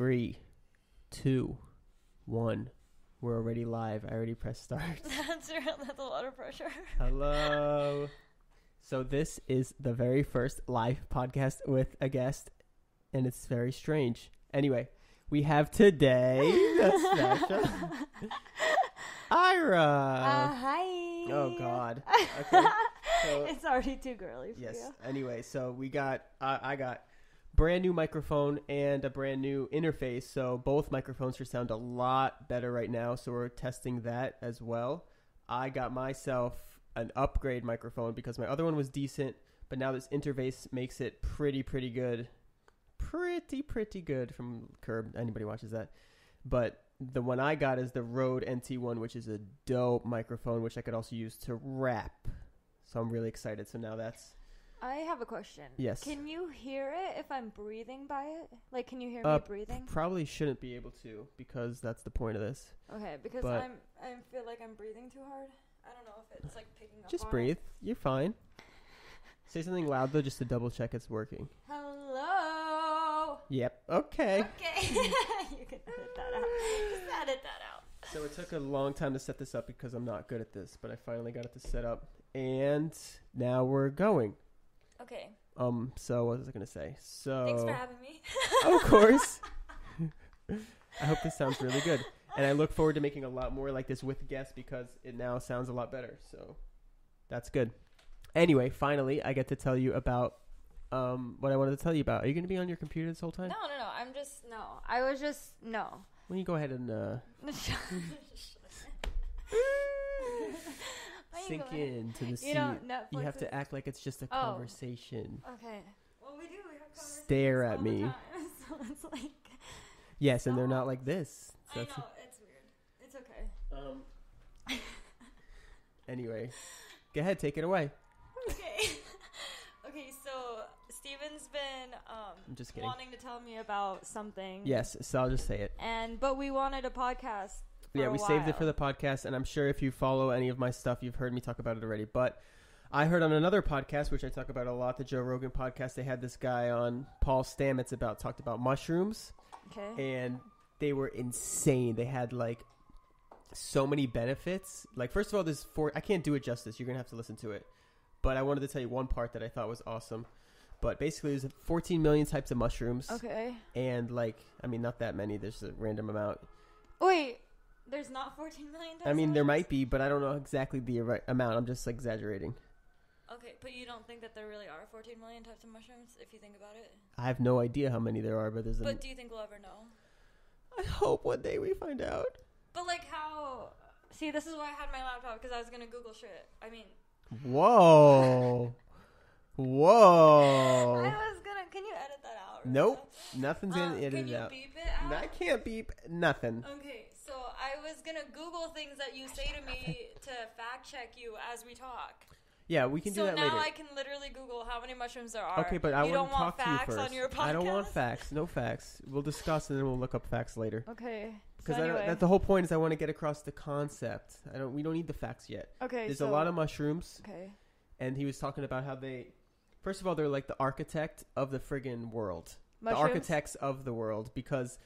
3, 2, 1. We're already live. I already pressed start. That's a lot of pressure. Hello. So this is the very first live podcast with a guest, and it's very strange. Anyway, we have today special Aira. Hi. Oh God. Okay. So, it's already too girly for yes. you. Anyway, so we got I got brand new microphone and a brand new interface, so both microphones should sound a lot better right now, so we're testing that as well. I got myself an upgrade microphone because my other one was decent, but now this interface makes it pretty good. Pretty good from Curb. Anybody watches that. But the one I got is the Rode NT1, which is a dope microphone, which I could also use to rap. So I'm really excited. So now that's... I have a question. Yes. Can you hear it if I'm breathing by it? Like, can you hear me breathing? Probably shouldn't be able to, because that's the point of this. Okay, because I feel like I'm breathing too hard. I don't know if it's like picking up. Just on breathe. it. You're fine. Say something loud though, just to double check it's working. Hello. Yep. Okay. Okay. You can edit that out. Just edit that out. So it took a long time to set this up because I'm not good at this, but I finally got it to set up, and now we're going. Okay. So what was I gonna say? So Thanks for having me. of course. I hope this sounds really good, and I look forward to making a lot more like this with guests because it now sounds a lot better. So that's good. Anyway, finally, I get to tell you about what I wanted to tell you about. Are you gonna be on your computer this whole time? No. I was just no. Well, you go ahead and sink into the seat. You have to act like it's just a conversation. Okay. Well, we do. We have conversations. Stare at me. So it's like. Yes, and they're not like this. So I know it's weird. It's okay. Anyway, go ahead, take it away. Okay. Okay. So Steven's been I'm just kidding. wanting to tell me about something. Yes, so I'll just say it. But we wanted a podcast. Yeah, we saved it for the podcast, and I'm sure if you follow any of my stuff, you've heard me talk about it already. But I heard on another podcast, which I talk about a lot, the Joe Rogan podcast, they had this guy on, Paul Stamets, talked about mushrooms. Okay. And they were insane. They had, like, so many benefits. Like, first of all, I can't do it justice. You're going to have to listen to it. But I wanted to tell you one part that I thought was awesome. But basically, there's 14 million types of mushrooms. Okay. And, like, I mean, not that many. There's a random amount. Wait. There's not 14 million types I mean, of there mushrooms? might be, but I don't know exactly the right amount. I'm just exaggerating. Okay, but you don't think that there really are 14 million types of mushrooms, if you think about it? I have no idea how many there are, but there's But do you think we'll ever know? I hope one day we find out. But, like, how... See, this is why I had my laptop, because I was going to Google shit. I mean... Whoa. Whoa. I was going to... Can you edit that out? Nope. Nothing's going to edit Can you out. beep it out? I can't beep nothing. Okay, so I was going to Google things that you say to me to fact check you as we talk. Yeah, we can do that later. So now I can literally Google how many mushrooms there are. Okay, but I want to talk to you facts first. on your podcast? I don't want facts. No facts. We'll discuss and then we'll look up facts later. Okay. Because so anyway. that's the whole point is I want to get across the concept. We don't need the facts yet. Okay. There's a lot of mushrooms. Okay. And he was talking about how first of all, they're like the architect of the friggin' world. Mushrooms? The architects of the world because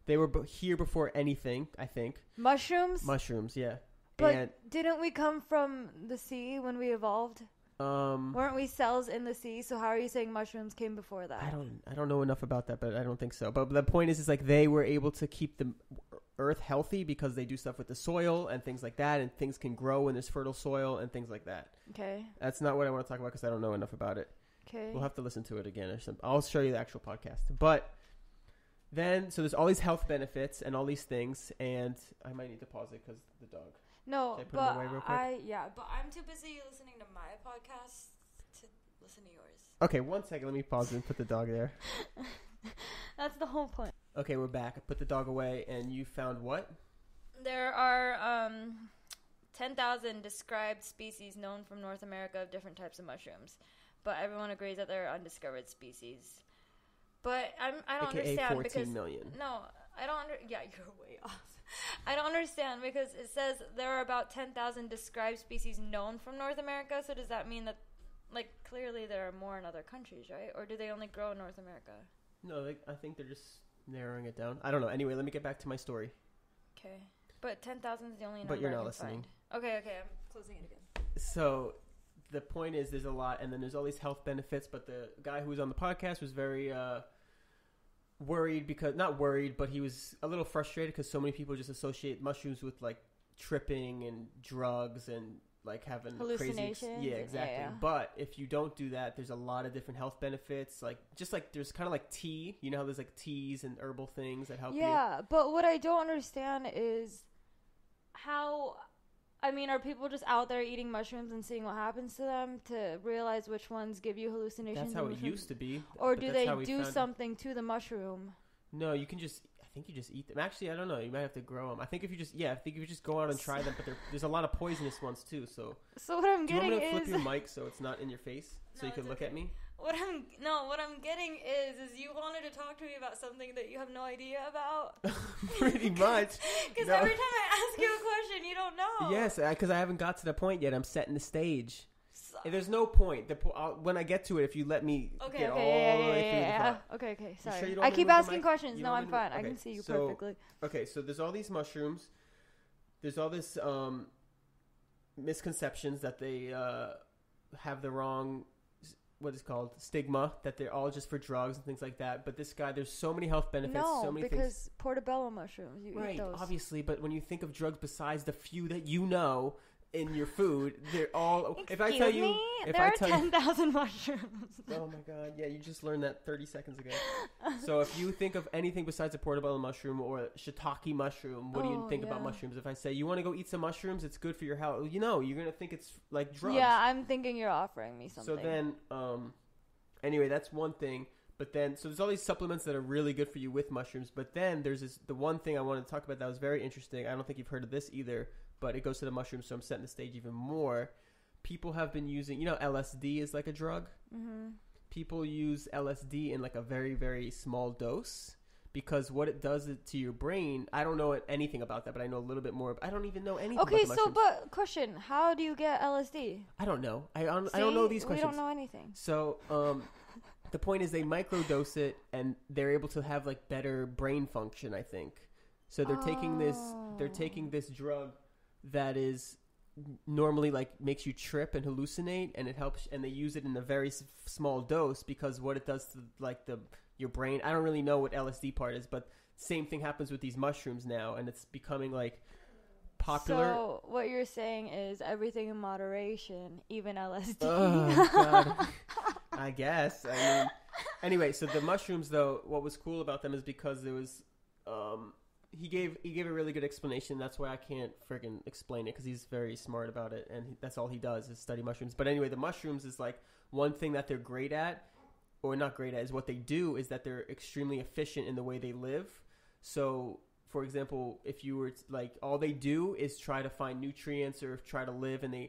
they were here before anything, I think. Mushrooms? Mushrooms, yeah. But didn't we come from the sea when we evolved? Weren't we cells in the sea? So how are you saying mushrooms came before that? I don't know enough about that, but I don't think so. But the point is like they were able to keep the earth healthy because they do stuff with the soil and things like that, and things can grow when there's fertile soil and things like that. Okay. That's not what I want to talk about because I don't know enough about it. Okay. We'll have to listen to it again or something. I'll show you the actual podcast. But then, so there's all these health benefits and all these things, and I might need to pause it because the dog. No, Should I put them away real quick? but I'm too busy listening to my podcast to listen to yours. Okay, 1 second. Let me pause and put the dog there. That's the whole point. Okay, we're back. I put the dog away, and you found what? There are 10,000 described species known from North America of different types of mushrooms, but everyone agrees that they're undiscovered species. But I don't AKA understand 14 because million. No, I don't. Yeah, you're way off. I don't understand because it says there are about 10,000 described species known from North America. So does that mean that, like, clearly there are more in other countries, right? Or do they only grow in North America? No, I think they're just narrowing it down. I don't know. Anyway, let me get back to my story. Okay. But 10,000 is the only number But you're I not can listening. find. Okay, I'm closing it again. So the point is there's a lot, and then there's all these health benefits, but the guy who was on the podcast was very worried because, not worried, but he was a little frustrated because so many people just associate mushrooms with like tripping and drugs and like having hallucinations. Crazy, yeah, exactly. Yeah. But if you don't do that, there's a lot of different health benefits. Like just like there's kind of like tea. You know how there's like teas and herbal things that help you. Yeah, but what I don't understand is how. I mean, are people just out there eating mushrooms and seeing what happens to them to realize which ones give you hallucinations? That's how it used to be. Or do they do something to the mushroom? No, you can just. I think you just eat them. Actually, I don't know. You might have to grow them. I think if you just go out and try them. But there's a lot of poisonous ones too. So what I'm getting is. Do you want me to flip your mic so it's not in your face, so you can look at me? What I'm getting is you wanted to talk to me about something that you have no idea about. Pretty much. Because every time I ask you a question, you don't know. Yes, because I haven't got to the point yet. I'm setting the stage. There's no point. When I get to it, if you let me get all the way through the part. Okay. Sorry. Sure I keep asking questions. No, I'm fine. I can see you perfectly. Okay, so there's all these mushrooms. There's all this misconceptions that they have the wrong, what is called, stigma, that they're all just for drugs and things like that. But this guy, there's so many health benefits. No, so many because things. portobello mushrooms, you eat those. Obviously, but when you think of drugs besides the few that you know in your food, they're all. There are 10,000 mushrooms. Oh my god! Yeah, you just learned that 30 seconds ago. So if you think of anything besides a portobello mushroom or shiitake mushroom, what do you think about mushrooms? If I say you want to go eat some mushrooms, it's good for your health. You know, you're gonna think it's like drugs. Yeah, I'm thinking you're offering me something. So then, anyway, that's one thing. But then, so there's all these supplements that are really good for you with mushrooms. But then there's the one thing I wanted to talk about that was very interesting. I don't think you've heard of this either, but it goes to the mushrooms, so I'm setting the stage even more. People have been using, LSD is like a drug. Mm-hmm. People use LSD in like a very, very small dose because what it does to your brain, I don't know anything about that, but I know a little bit more. I don't even know anything about the mushrooms. Okay, but question, how do you get LSD? I don't know. I don't know these questions. We don't know anything. So, the point is they microdose it and they're able to have like better brain function, I think. So they're taking this drug that is normally like makes you trip and hallucinate, and it helps, and they use it in a very small dose because what it does to like your brain. I don't really know what LSD part is, but same thing happens with these mushrooms now, and it's becoming like popular. So what you're saying is everything in moderation, even LSD. Oh, God. I guess. I mean, anyway, so the mushrooms, though, what was cool about them is because there was, he gave a really good explanation. That's why I can't friggin' explain it because he's very smart about it, and that's all he does is study mushrooms. But anyway, the mushrooms is like one thing that they're great at, or not great at, is what they do is that they're extremely efficient in the way they live. So, for example, if you were like, all they do is try to find nutrients or try to live, and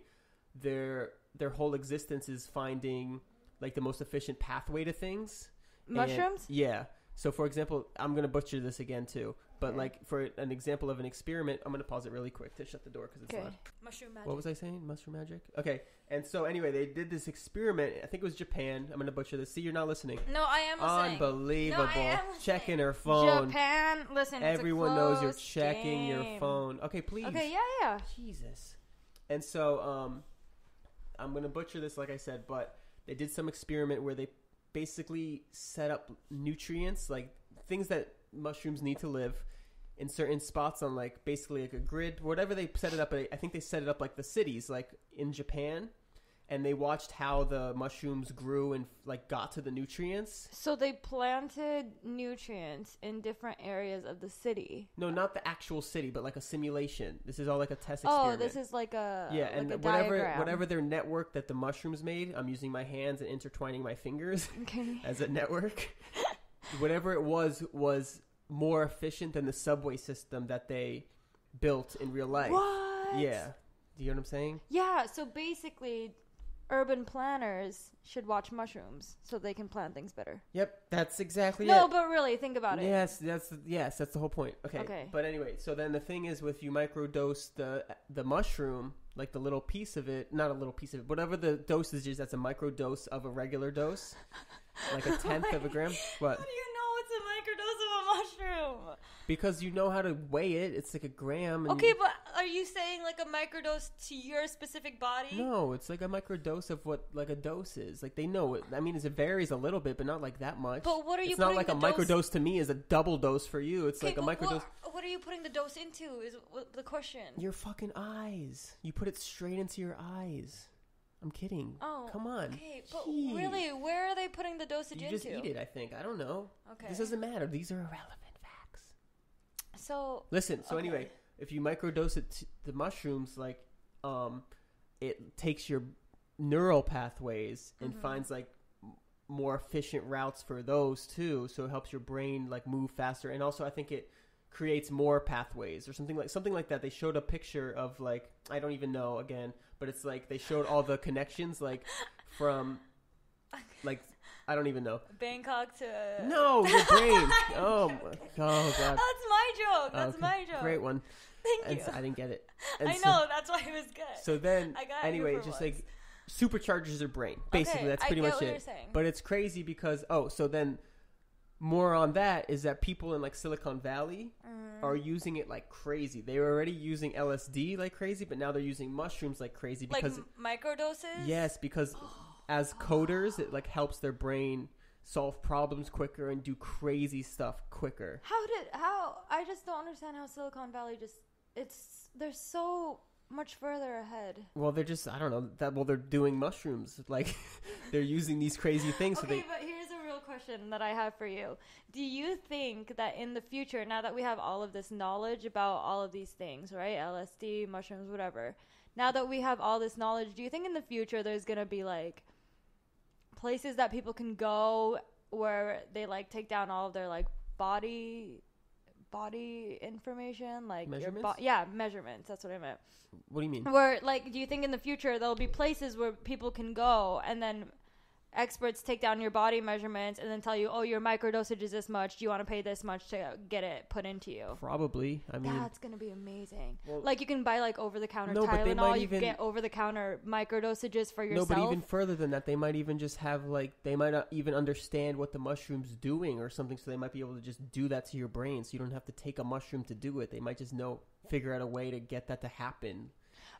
their whole existence is finding like the most efficient pathway to things. Mushrooms? Yeah. So, for example, I'm going to butcher this again, too. But, like, for an example of an experiment, I'm going to pause it really quick to shut the door because it's loud. Mushroom magic. What was I saying? Mushroom magic? Okay. And so, anyway, they did this experiment. I think it was Japan. I'm going to butcher this. See, you're not listening. No, I am listening. Unbelievable. No, I am listening. Checking her phone. Japan, listen, Everyone knows you're checking your phone. Okay, please. Okay, yeah. Jesus. And so, I'm going to butcher this, like I said, but they did some experiment where they basically set up nutrients, like things that mushrooms need to live, in certain spots on like basically like a grid, whatever they set it up. I think they set it up like the cities, like in Japan, and they watched how the mushrooms grew and like got to the nutrients. So they planted nutrients in different areas of the city. No, not the actual city, but like a simulation. This is all like a test experiment. Oh, this is like a and like a whatever their network that the mushrooms made. I'm using my hands and intertwining my fingers as a network. Whatever it was more efficient than the subway system that they built in real life. What? Yeah. Do you know what I'm saying? Yeah. So basically, urban planners should watch mushrooms so they can plan things better. Yep, that's exactly it. No, but really, think about it. Yes, that's the whole point. Okay. But anyway, so then the thing is, with you microdose the mushroom, like the little piece of it, not a little piece of it, whatever the dosage is, that's a microdose of a regular dose, like a tenth of a gram. What? How do you know it's a microdose of a mushroom? Because you know how to weigh it. It's like a gram. And Okay, but are you saying like a microdose to your specific body? No, it's like a microdose of what like a dose is. Like they know it. I mean, it varies a little bit, but not like that much. But what are you? It's not like a the dose... microdose to me is a double dose for you. It's okay, like a microdose. What are you putting the dose into? Is the question? Your fucking eyes. You put it straight into your eyes. I'm kidding. Oh, come on. Okay, but Jeez. really, where are they putting the dosage into? You just eat it. I think. I don't know. Okay. This doesn't matter. These are irrelevant facts. So listen. So anyway, if you microdose it, the mushrooms like, it takes your neural pathways and finds like more efficient routes for those too. So it helps your brain like move faster, and also I think it creates more pathways or something like that. They showed a picture of like, I don't even know again, but it's like they showed all the connections like from like, I don't even know. Bangkok to no, your brain. oh god. That's my joke. That's okay. my joke. Great one. Thank you. I didn't get it. And I know, that's why it was good. So then I got anyway, it just once. like supercharges their brain. Basically, okay, that's pretty I get much what it. You're saying. But it's crazy because so then more on that is that people in like Silicon Valley are using it like crazy. They were already using LSD like crazy, but now they're using mushrooms like crazy because like microdoses. Yes, because as coders, it like helps their brain solve problems quicker and do crazy stuff quicker. How I just don't understand how Silicon Valley they're so much further ahead. Well, they're just, I don't know, they're doing mushrooms. Like, they're using these crazy things. Okay, but here's a real question that I have for you. Do you think that in the future, now that we have all of this knowledge about all of these things, right? LSD, mushrooms, whatever. Now that we have all this knowledge, do you think in the future there's going to be, like, places that people can go where they, like, take down all of their, like, body information? Like, measurements? Measurements. That's what I meant. What do you mean? Where, like, do you think in the future there'll be places where people can go and then experts take down your body measurements and then tell you, oh, your microdosage is this much. Do you want to pay this much to get it put into you? Probably. I mean, that's going to be amazing. Well, like, you can buy, like, over-the-counter no, but they Tylenol. might You even can get over-the-counter microdosages for yourself. No, but even further than that, they might even just have, like, they might not even understand what the mushroom's doing or something, so they might be able to just do that to your brain, so you don't have to take a mushroom to do it. They might just figure out a way to get that to happen.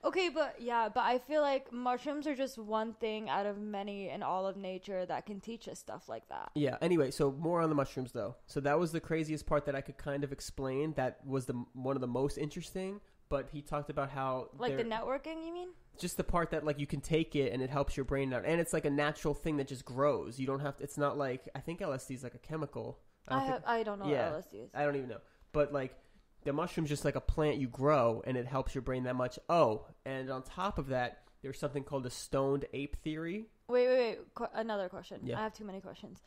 Okay, but I feel like mushrooms are just one thing out of many in all of nature that can teach us stuff like that. Yeah, anyway, so more on the mushrooms, though. So that was the craziest part that I could kind of explain. That was one of the most interesting, but he talked about how... Like the networking, you mean? Just the part that, like, you can take it and it helps your brain out. And it's like a natural thing that just grows. You don't have to... It's not like... I think LSD is like a chemical. I don't know what LSD is. I don't even know. But, like... The mushroom's just like a plant you grow, and it helps your brain that much. Oh, and on top of that, there's something called the stoned ape theory. Wait. Another question. Yeah. I have too many questions.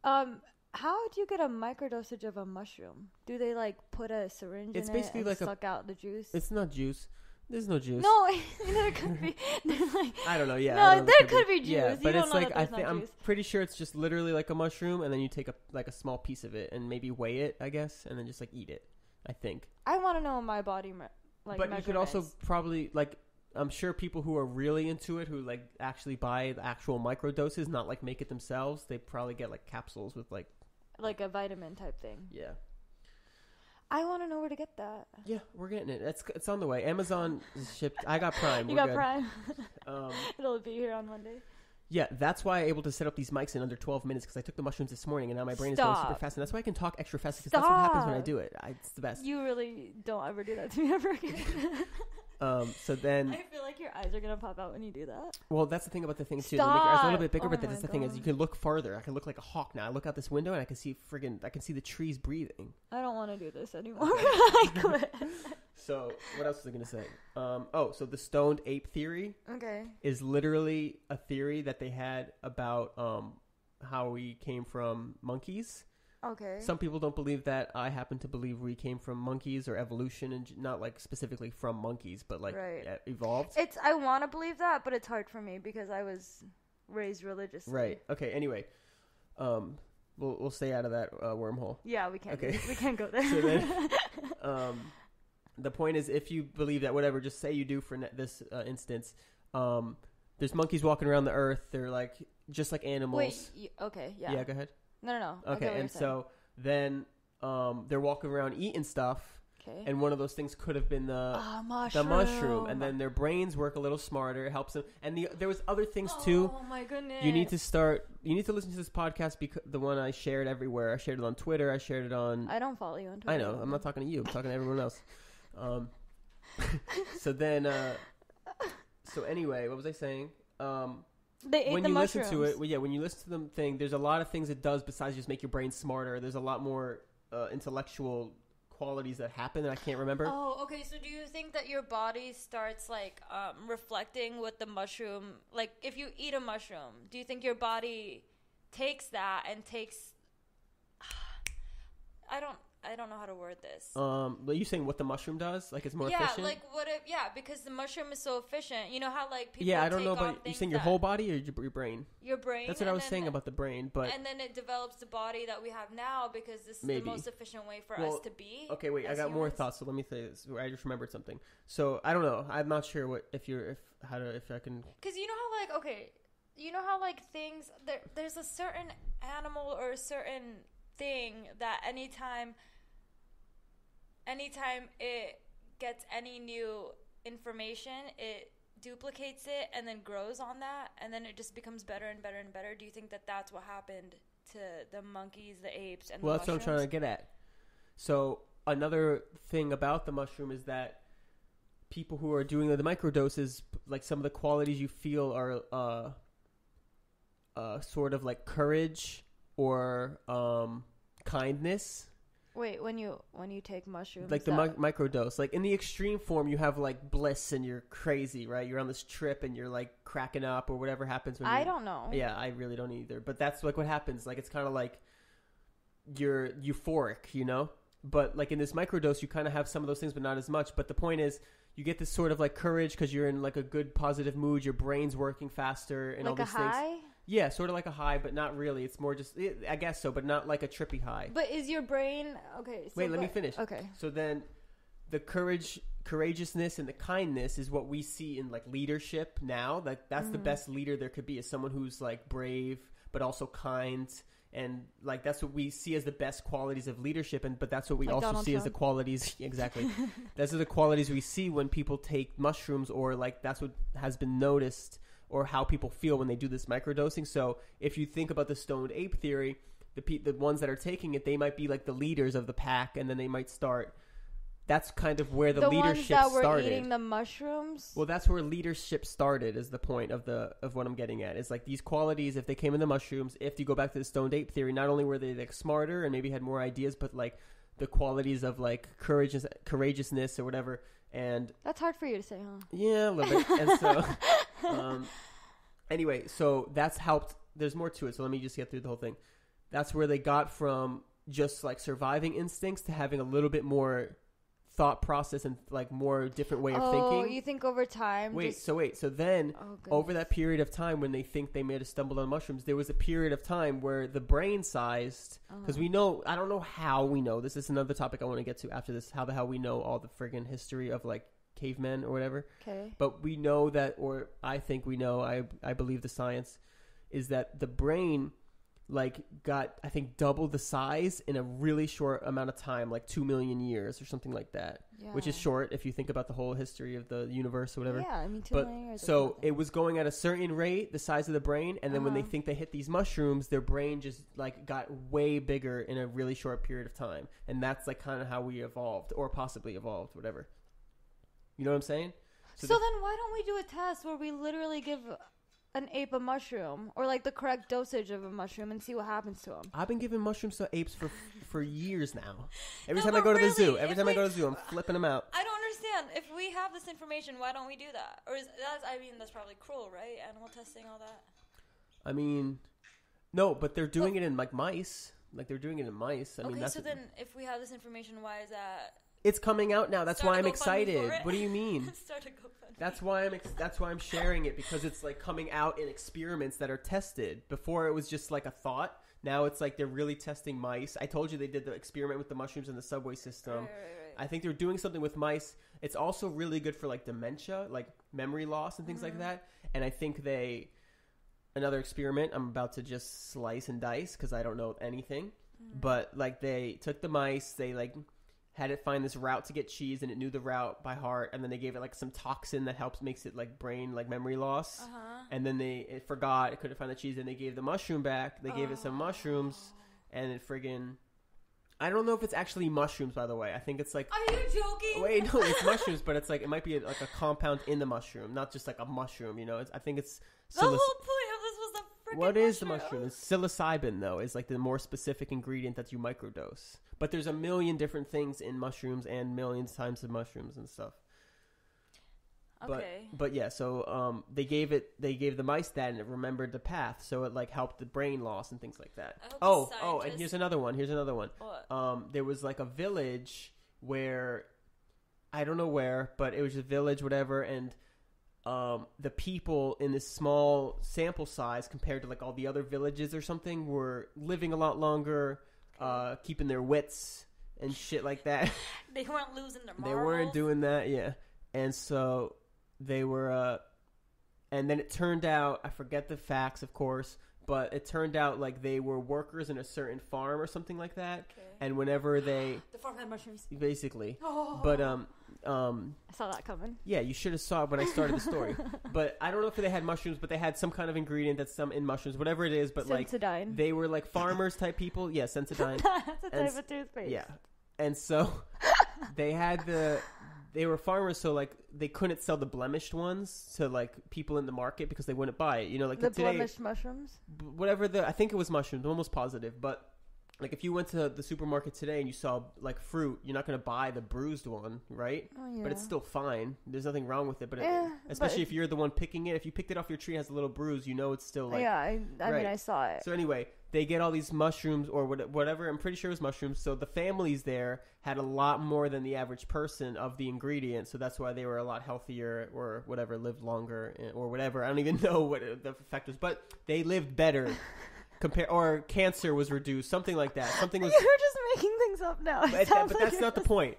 How do you get a microdosage of a mushroom? Do they, like, put a syringe in it and like suck out the juice? It's not juice. There's no juice. No, there could be. Like, I don't know. Yeah. No, there could be juice. Yeah, but you it's don't like know I'm pretty sure it's just literally like a mushroom, and then you take a small piece of it and maybe weigh it, I guess, and then just like eat it. I think. I want to know my body, but you could also probably, like, I'm sure people who are really into it, who, like, actually buy the actual microdoses, not, like, make it themselves, they probably get, like, capsules with, like a vitamin type thing. Yeah. I want to know where to get that. Yeah, we're getting it. It's on the way. Amazon is shipped. I got Prime. You got Prime? It'll be here on Monday. Yeah, that's why I'm able to set up these mics in under 12 minutes, because I took the mushrooms this morning, and now my brain is going super fast, and that's why I can talk extra fast, because that's what happens when I do it. It's the best. You really don't ever do that to me ever again. So then... I feel like your eyes are going to pop out when you do that. Well, that's the thing about the thing, too. They make your eyes a little bit bigger, but that's the thing, is you can look farther. I can look like a hawk now. I look out this window, and I can see the trees breathing. I don't want to do this anymore. I quit. So, what else was I going to say? So the stoned ape theory is literally a theory that they had about how we came from monkeys. Okay. Some people don't believe that. I happen to believe we came from monkeys or evolution, and not like specifically from monkeys, but like evolved. I want to believe that, but it's hard for me because I was raised religiously. Right. Okay. Anyway, we'll stay out of that wormhole. Yeah, we can't. Okay. We can't go there. So then, the point is, if you believe that, whatever, just say you do for this instance. There's monkeys walking around the earth. They're like just like animals. Wait. Okay. Yeah. Yeah. Go ahead. No. Okay. And so then they're walking around eating stuff. Okay. And one of those things could have been the mushroom. and then their brains work a little smarter. It helps them. And there was other things too. Oh my goodness! You need to listen to this podcast because the one I shared everywhere. I shared it on Twitter. I shared it on. I don't follow you on Twitter. I know. I'm not talking to you. I'm talking to everyone else. So then, so anyway, what was I saying? They ate when the you mushrooms. listen to it, when you listen to the thing, there's a lot of things it does besides just make your brain smarter. There's a lot more intellectual qualities that happen that I can't remember. Oh, okay. So do you think that your body starts like reflecting what the mushroom, like if you eat a mushroom, do you think your body takes that and takes I don't know how to word this. Are you saying what the mushroom does? Like it's more efficient? Yeah, like what if because the mushroom is so efficient. You know how like people I don't take know, on but you saying your whole body or your brain? Your brain. That's what I was saying about the brain, but and then it develops the body that we have now because this is maybe the most efficient way for us to be. Okay, wait, I got more thoughts, so let me say this. I just remembered something. So I don't know. I'm not sure if I can. Because you know how like things there's a certain animal or a certain thing that anytime it gets any new information, it duplicates it and then grows on that, and then it just becomes better and better and better. Do you think that that's what happened to the monkeys, the apes, and the mushrooms? That's what I'm trying to get at. So another thing about the mushroom is that people who are doing the microdoses, like some of the qualities you feel are sort of like courage or kindness. Wait, when you take mushrooms, like the microdose, like in the extreme form, you have like bliss and you're crazy, right? You're on this trip and you're like cracking up or whatever happens. When I don't know. Yeah, I really don't either. But that's like what happens. Like it's kind of like you're euphoric, you know. But like in this microdose, you kind of have some of those things, but not as much. But the point is, you get this sort of like courage because you're in like a good positive mood. Your brain's working faster and like all these a high? things. Yeah, sort of like a high, but not really. It's more just, I guess so, but not like a trippy high. But is your brain okay? So wait, let me finish. Okay. So then, the courageousness, and the kindness is what we see in like leadership now. That's the best leader there could be, is someone who's like brave but also kind. And like that's what we see as the best qualities of leadership, but that's what we also Donald see Trump. as the qualities. Exactly, those are the qualities we see when people take mushrooms, or like that's what has been noticed, or how people feel when they do this microdosing. So if you think about the stoned ape theory, the ones that are taking it, they might be like the leaders of the pack, and then they might start. That's kind of where the leadership ones that were started. eating the mushrooms. Well, that's where leadership started. Is the point of what I'm getting at? Is like these qualities, if they came in the mushrooms, if you go back to the stoned ape theory, not only were they like smarter and maybe had more ideas, but like the qualities of like courageousness or whatever. And that's hard for you to say, huh? Yeah, a little bit. And so, anyway, so that's helped. There's more to it, so let me just get through the whole thing. That's where they got from just like surviving instincts to having a little bit more thought process and like more different way of thinking. Oh, you think over time? So then over that period of time when they think they may have stumbled on mushrooms, there was a period of time where the brain sized, because we know, I don't know how we know, this is another topic I want to get to after this, how the hell we know all the friggin' history of like cavemen or whatever. Okay. But we know that, or I think we know, I believe the science is that the brain like got, I think, double the size in a really short amount of time, like 2 million years or something like that, which is short if you think about the whole history of the universe or whatever. Yeah, I mean, 2 million years. So it was going at a certain rate, the size of the brain, and then when they think they hit these mushrooms, their brain just like got way bigger in a really short period of time. And that's like kind of how we evolved, or possibly evolved, whatever. You know what I'm saying? So then why don't we do a test where we literally give an ape a mushroom, or like the correct dosage of a mushroom, and see what happens to them? I've been giving mushrooms to apes for years now. Every time I go to the zoo, I'm flipping them out. I don't understand. If we have this information, why don't we do that? Or that's probably cruel, right? Animal testing, all that. I mean, no, but they're doing it in like mice. Like they're doing it in mice. I mean, that's so then if we have this information, why is that? It's coming out now. That's why I'm excited. What do you mean? Start a GoFundMe. That's why I'm sharing it, because it's like coming out in experiments that are tested. Before it was just like a thought. Now it's like they're really testing mice. I told you they did the experiment with the mushrooms in the subway system. Right. I think they're doing something with mice. It's also really good for like dementia, like memory loss and things like that. And I think another experiment I'm about to just slice and dice because I don't know anything. But like they took the mice, they like had it find this route to get cheese, and it knew the route by heart, and then they gave it like some toxin that makes it like brain like memory loss, and then it forgot, it couldn't find the cheese, and they gave the mushroom back. They gave it some mushrooms, and it friggin' I don't know if it's actually mushrooms, by the way. I think it's like... Are you joking? Wait, no, it's mushrooms, but it's like it might be like a compound in the mushroom, not just like a mushroom, you know? I think it's... The whole point of this was the freaking What is the mushroom? It's psilocybin, though, is like the more specific ingredient that you microdose. But there's a million different things in mushrooms and millions times of mushrooms and stuff. Okay. But yeah, so they gave the mice that, and it remembered the path, so it like helped the brain loss and things like that. And here's another one. What? There was like a village where I don't know where, but it was a village, whatever, and the people in this small sample size compared to like all the other villages or something were living a lot longer, keeping their wits and shit like that. They weren't losing their marbles. They weren't doing that, yeah. And so they were, and then it turned out, I forget the facts, of course, but it turned out like they were workers in a certain farm or something like that. Okay. And whenever they... The farm had mushrooms. Basically. Oh. But, I saw that coming. Yeah, you should have saw it when I started the story. But I don't know if they had mushrooms, but they had some kind of ingredient that's some in mushrooms, whatever it is. But Sensodyne. Like, they were like farmers type people. Yeah, Sensodyne. That's a type of toothpaste. Yeah. And so they were farmers, so like they couldn't sell the blemished ones to like people in the market because they wouldn't buy it. You know, like the today, blemished mushrooms. Whatever I think it was mushrooms. I'm almost positive, but like if you went to the supermarket today and you saw like fruit, you're not going to buy the bruised one, right? Oh, yeah. But it's still fine. There's nothing wrong with it. But especially if you're the one picking it, if you picked it off your tree, it has a little bruise, you know it's still like... Yeah, I mean, I saw it. So anyway, they get all these mushrooms or whatever. I'm pretty sure it was mushrooms. So the families there had a lot more than the average person of the ingredient. So that's why they were a lot healthier or whatever, lived longer or whatever. I don't even know what the effect was. But they lived better. Or cancer was reduced, something like that. Something was. You're just making things up now. But that's not the point.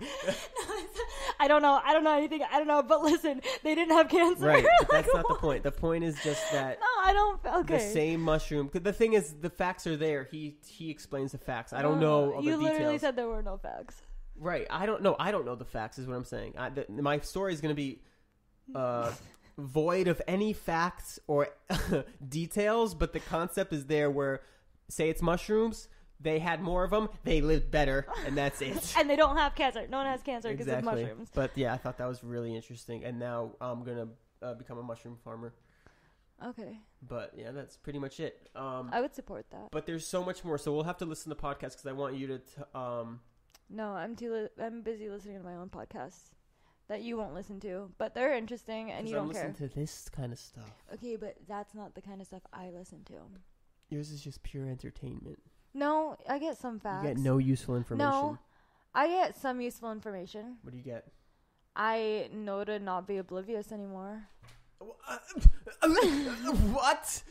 I don't know anything. I don't know. But listen, they didn't have cancer. Right. But that's not the point. The point is just that. No, I don't. Okay. The same mushroom. The thing is, the facts are there. He explains the facts. I don't know all the details. You literally said there were no facts. Right. I don't know. I don't know the facts. Is what I'm saying. My story is going to be. Void of any facts or details, but the concept is there where, say it's mushrooms, they had more of them, they lived better, and that's it. And they don't have cancer. No one has cancer because of mushrooms. But yeah, I thought that was really interesting, and now I'm going to become a mushroom farmer. Okay. But yeah, that's pretty much it. I would support that. But there's so much more, so we'll have to listen to podcasts because I want you to... No, I'm busy listening to my own podcasts. That you won't listen to, but they're interesting and you don't care. I'm listening to this kind of stuff. Okay, but that's not the kind of stuff I listen to. Yours is just pure entertainment. No, I get some facts. You get no useful information. No, I get some useful information. What do you get? I know to not be oblivious anymore. What?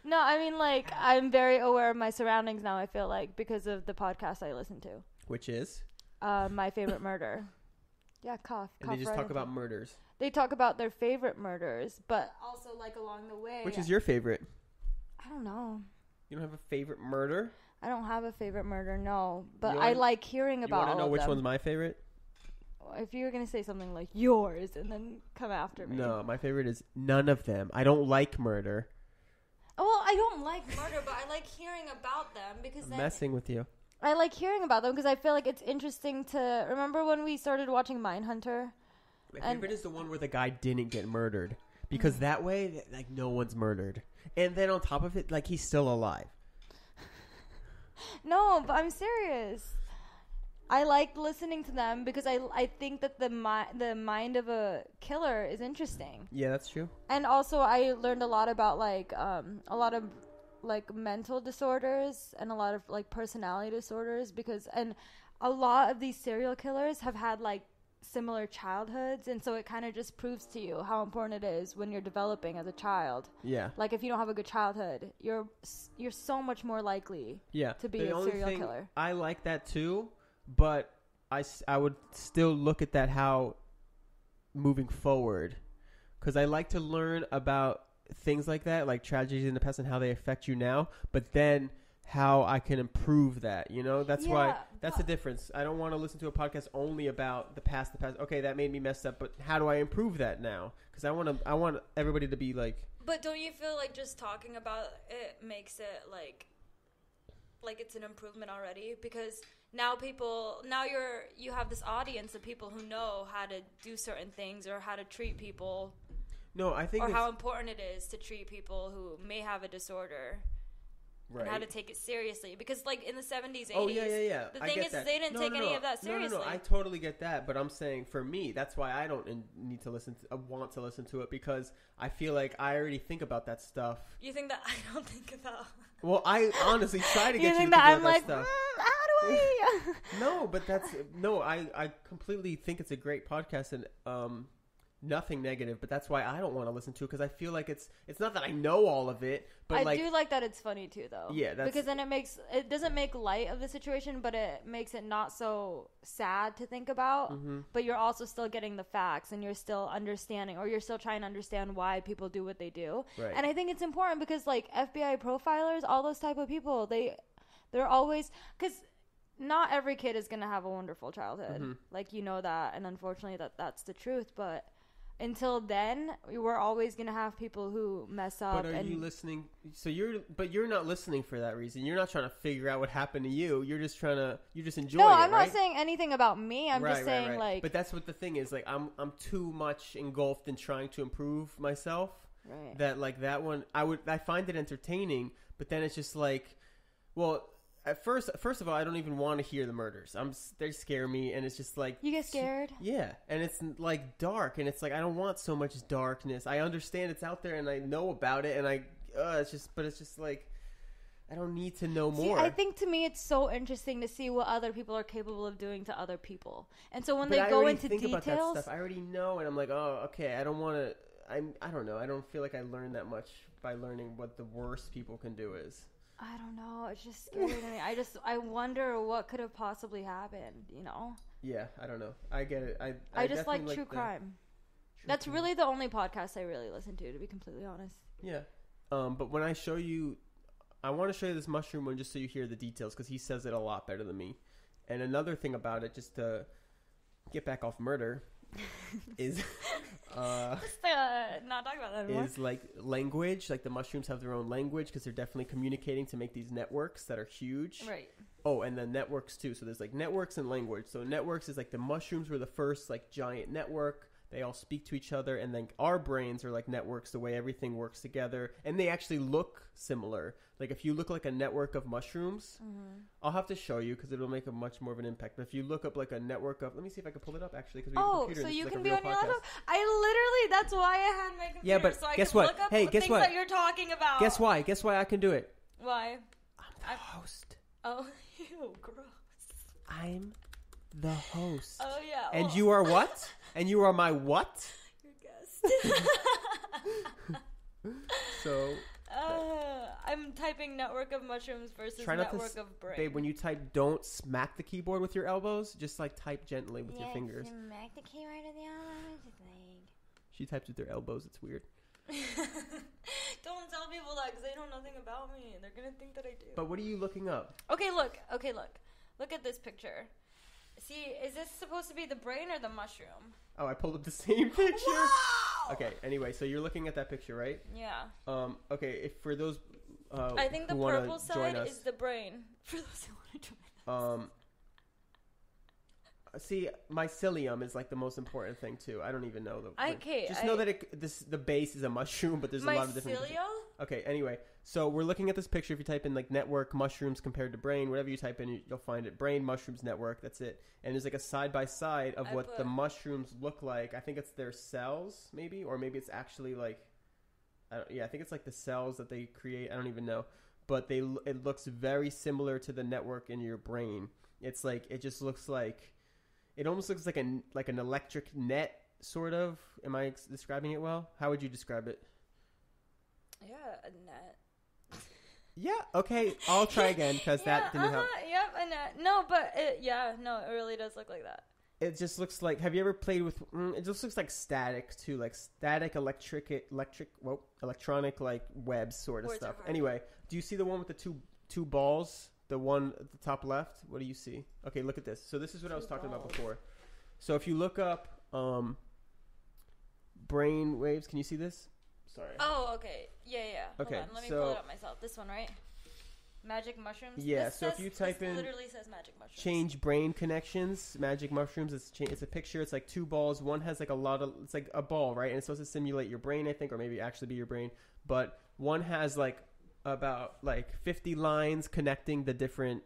No, I mean, like, I'm very aware of my surroundings now, I feel like, because of the podcast I listen to. Which is? My Favorite Murder. Yeah, cough. And they just talk about murders. They talk about their favorite murders, but also like along the way. Which is your favorite? I don't know. You don't have a favorite murder? I don't have a favorite murder, no. But I like hearing about all of them. You want to know which one's my favorite? If you were going to say something like yours and then come after me. No, my favorite is none of them. I don't like murder. Well, I don't like murder, but I like hearing about them because I'm messing with you. I like hearing about them because I feel like it's interesting to... Remember when we started watching Mindhunter? My favorite is the one where the guy didn't get murdered. Because that way, like, no one's murdered. And then on top of it, like, he's still alive. No, but I'm serious. I like listening to them because I think that the mind of a killer is interesting. Yeah, that's true. And also, I learned a lot about, like, mental disorders and a lot of like personality disorders and a lot of these serial killers have had like similar childhoods, and so it kind of just proves to you how important it is when you're developing as a child. Yeah. Like if you don't have a good childhood, you're so much more likely to be a serial killer. I like that too, but I would still look at that how moving forward, because I like to learn about things like that, like tragedies in the past and how they affect you now, but then how I can improve that. You know, that's why that's the but- difference. I don't want to listen to a podcast only about the past. Okay, that made me messed up, but how do I improve that now? Because I want everybody to be like. But don't you feel like just talking about it makes it like it's an improvement already? Because now you have this audience of people who know how to do certain things or how to treat people. No, I think or how important it is to treat people who may have a disorder. Right. And how to take it seriously. Because, like, in the 70s, 80s, the thing is they didn't take any of that seriously. No, I totally get that. But I'm saying, for me, that's why I don't need to want to listen to it, because I feel like I already think about that stuff. You think that I don't think about... Well, I honestly try to get you to think about that stuff. How do I... No, but I completely think it's a great podcast, and nothing negative, but that's why I don't want to listen to it, because I feel like it's not that I know all of it, but I do like that it's funny too, though. Yeah, because then it doesn't make light of the situation, but it makes it not so sad to think about. Mm-hmm. But you're also still getting the facts, and you're still understanding, or you're still trying to understand why people do what they do. Right. And I think it's important because, like, FBI profilers, all those type of people, they're always, because not every kid is gonna have a wonderful childhood. Mm-hmm. Like, you know that, and unfortunately that's the truth, but until then, we're always going to have people who mess up. But are you listening? So you're not listening for that reason. You're not trying to figure out what happened to you. You're just enjoying it, No, I'm right? not saying anything about me. I'm just saying, like... But that's what the thing is. Like, I'm too much engulfed in trying to improve myself. Right. That, like, that one, I find it entertaining, but then it's just like, well... At first of all, I don't even want to hear the murders. They scare me, and it's just like... You get scared? Yeah, and it's like dark, and it's like I don't want so much darkness. I understand it's out there, and I know about it, and it's just like I don't need to know more. See, I think to me it's so interesting to see what other people are capable of doing to other people, and so when they go into details, about that stuff, I already know, and I'm like, oh, okay, I don't want to. I don't know. I don't feel like I learned that much by learning what the worst people can do is. I don't know. It's just scary to me. I wonder what could have possibly happened, you know? Yeah, I don't know. I get it. I just like true crime. That's really the only podcast I really listen to be completely honest. Yeah. But when I show you, I want to show you this mushroom one just so you hear the details, because he says it a lot better than me. And another thing about it, just to get back off murder, is... not talk about that anymore. Is like language. Like the mushrooms have their own language because they're definitely communicating to make these networks that are huge. Right. Oh, and then networks too. So there's like networks and language. So networks is like the mushrooms were the first like giant network. They all speak to each other, and then our brains are like networks, the way everything works together, and they actually look similar. Like if you look like a network of mushrooms, I'll have to show you because it'll make a much more of an impact. But if you look up like a network of, let me see if I can pull it up actually. Cause we have a computer, so you like can a be real on your podcast. laptop. That's why I had my computer. Yeah, but so I guess can what? Look up Hey, guess things what? that you're talking about. Guess why? Guess why I can do it? Why? I'm the host. Oh, ew, gross. I'm the host. Oh yeah. And well. you are what? And you are my what? So I'm typing network of mushrooms versus network of brain. Babe, when you type, don't smack the keyboard with your elbows. Just like type gently with your fingers. Smack the keyboard with the elbows. She types with her elbows. It's weird. Don't tell people that because they know nothing about me. They're gonna think that I do. But what are you looking up? Okay, look. Look at this picture. See, is this supposed to be the brain or the mushroom? Oh, I pulled up the same picture. Wow! Okay, anyway, so you're looking at that picture, right? Yeah. Okay, if for those I think the purple side is the brain. For those who want to join us. See, mycelium is like the most important thing too. I don't even know the. Okay. Just know that the base is a mushroom, but there's a lot of different. Okay. Anyway, so we're looking at this picture. If you type in like network mushrooms compared to brain, whatever you type in, you'll find it. Brain mushrooms network. That's it. And there's like a side by side of what the mushrooms look like. I think it's their cells, maybe, or maybe it's actually like. I think it's like the cells that they create. I don't even know, but it looks very similar to the network in your brain. It's like it just looks like. It almost looks like an electric net, sort of. Am I describing it well? How would you describe it? Yeah, a net. Yeah, okay. I'll try again because that didn't help. Yep, a net. No, but it really does look like that. It just looks like, have you ever played with, it just looks like static too, like static electronic like webs sort of stuff. Anyway, do you see the one with the two balls. The one at the top left. What do you see? Okay, look at this. So this is what I was talking about before. So if you look up brain waves, can you see this? Sorry. Oh, okay. Yeah. Okay, Hold on. Let me pull it up myself. This one, right? Magic mushrooms. Yeah. This so if you type in, literally says magic mushrooms. Change brain connections, magic mushrooms. It's a picture. It's like two balls. One has like it's like a ball, right? And it's supposed to simulate your brain, I think, or maybe actually be your brain. But one has like about like 50 lines connecting the different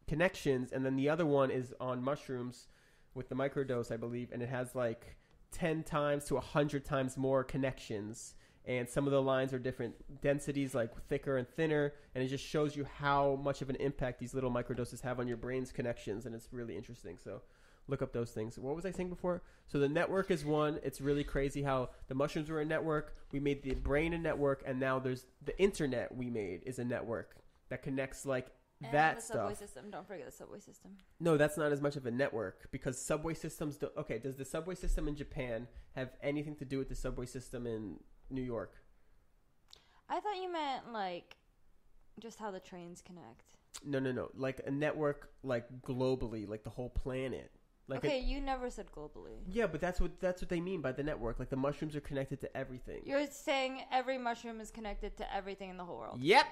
connections, and then the other one is on mushrooms with the microdose, I believe, and it has like 10 times to 100 times more connections, and some of the lines are different densities, like thicker and thinner, and it just shows you how much of an impact these little microdoses have on your brain's connections, and it's really interesting. So look up those things. What was I saying before? So the network is one. It's really crazy how the mushrooms were a network. We made the brain a network, and now there's the internet we made is a network that connects like and that the stuff. subway system. Don't forget the subway system. No, that's not as much of a network because subway systems don't. Okay, does the subway system in Japan have anything to do with the subway system in New York? I thought you meant like just how the trains connect. No. Like a network, like globally, like the whole planet. Like okay, you never said globally. Yeah, but that's what they mean by the network. Like the mushrooms are connected to everything. You're saying every mushroom is connected to everything in the whole world. Yep.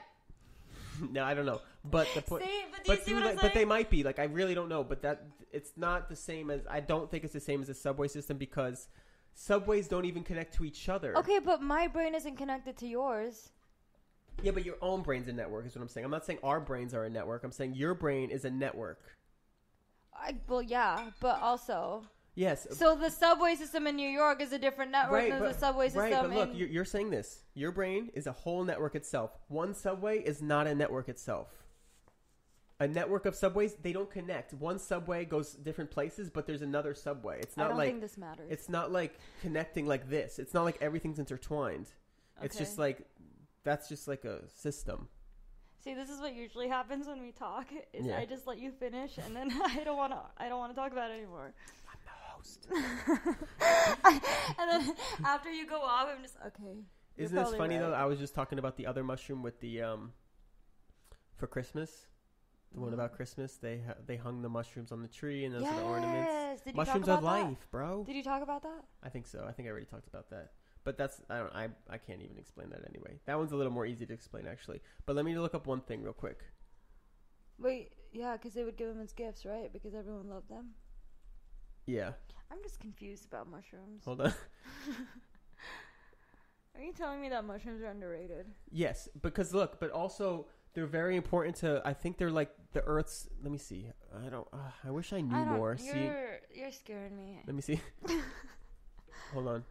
No, I don't know. But the point. But they might be. Like I really don't know. But it's not the same as. I don't think it's the same as the subway system because subways don't even connect to each other. Okay, but my brain isn't connected to yours. Yeah, but your own brain's a network is what I'm saying. I'm not saying our brains are a network. I'm saying your brain is a network. Well, yeah, but also... Yes. So the subway system in New York is a different network than the subway system but look, you're saying this. Your brain is a whole network itself. One subway is not a network itself. A network of subways, they don't connect. One subway goes different places, but there's another subway. It's not I don't think this matters. It's not like connecting like this. It's not like everything's intertwined. Okay. It's just like... That's just like a system. See, this is what usually happens when we talk. Is I just let you finish, and then I don't want to talk about it anymore. I'm the host. And then after you go off, I'm just okay. Isn't this funny though? I was just talking about the other mushroom with the for Christmas. The one about Christmas, they hung the mushrooms on the tree, and those are the ornaments. Did you mushrooms talk are about life, bro. Did you talk about that? I think so. I think I already talked about that. But that's I can't even explain that anyway. That one's a little more easy to explain actually. But let me look up one thing real quick. Wait, yeah, because they would give them as gifts, right? Because everyone loved them. Yeah. I'm just confused about mushrooms. Hold on. Are you telling me that mushrooms are underrated? Yes, because look, but also they're very important to. I think they're like the Earth's. Let me see. I don't. I wish I knew more. You're scaring me. Let me see. Hold on.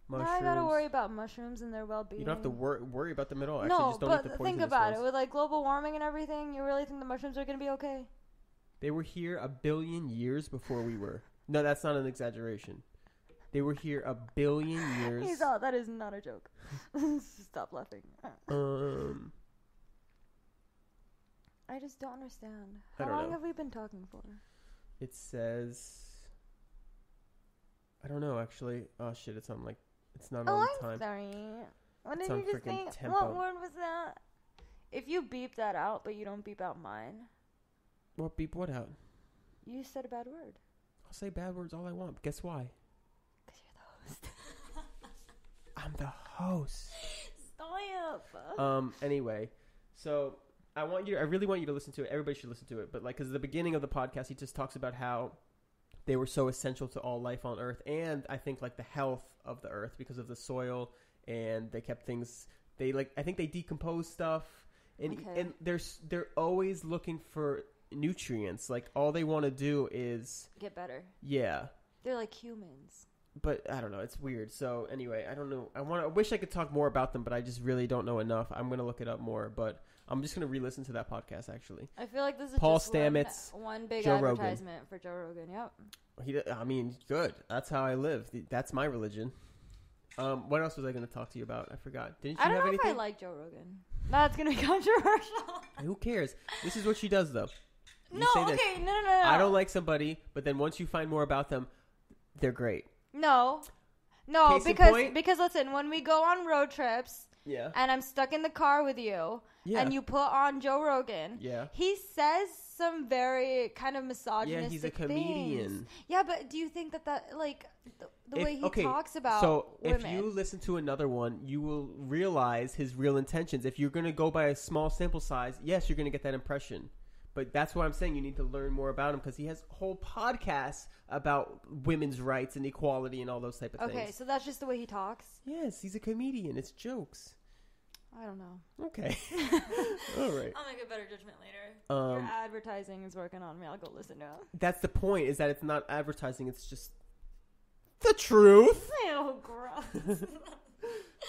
Mushrooms. Now I gotta worry about mushrooms and their well-being. You don't have to worry about them at all. No, actually, just don't eat the but poisonous think about ones. it. With like global warming and everything, you really think the mushrooms are gonna be okay? They were here 1 billion years before we were. No, that's not an exaggeration. They were here 1 billion years. That is not a joke. Stop laughing. I just don't understand. How long have we been talking for? It says... I don't know, actually. Oh, shit, it's on, like... It's not on time. I'm sorry. What did you just say? Tempo. What word was that? If you beep that out, but you don't beep out mine. What beep what out? You said a bad word. I'll say bad words all I want. Guess why? Because you're the host. I'm the host. Stop. Anyway, so... I really want you to listen to it. Everybody should listen to it. But like, because at the beginning of the podcast, he just talks about how they were so essential to all life on Earth, and I think like the health of the Earth because of the soil, and they kept things. I think they decompose stuff, and they're always looking for nutrients. Like all they want to do is get better. Yeah, they're like humans. But I don't know. It's weird. So anyway, I don't know. I wish I could talk more about them, but I just really don't know enough. I'm gonna look it up more, but. I'm just going to re-listen to that podcast, actually. I feel like this is Paul just Stamets, one big Joe advertisement Rogan. for Joe Rogan. Yep. I mean, good. That's how I live. That's my religion. What else was I going to talk to you about? I forgot. Didn't you have anything? I don't know if I like Joe Rogan. That's going to be controversial. Who cares? This is what she does, though. No. I don't like somebody, but then once you find more about them, they're great. No, because listen, when we go on road trips, Yeah. and I'm stuck in the car with you, Yeah. and you put on Joe Rogan, Yeah. he says some very kind of misogynistic Yeah, he's a comedian. things. Yeah, but do you think that like the way he talks about women? If you listen to another one, you will realize his real intentions. If you're going to go by a small sample size, yes, you're going to get that impression. But that's why I'm saying you need to learn more about him, because he has whole podcasts about women's rights and equality and all those type of things. Okay, so that's just the way he talks? Yes, he's a comedian. It's jokes. I don't know. Okay. All right. I'll make a better judgment later. Your advertising is working on me. I'll go listen to it. That's the point, is that it's not advertising. It's just the truth. Ew, gross.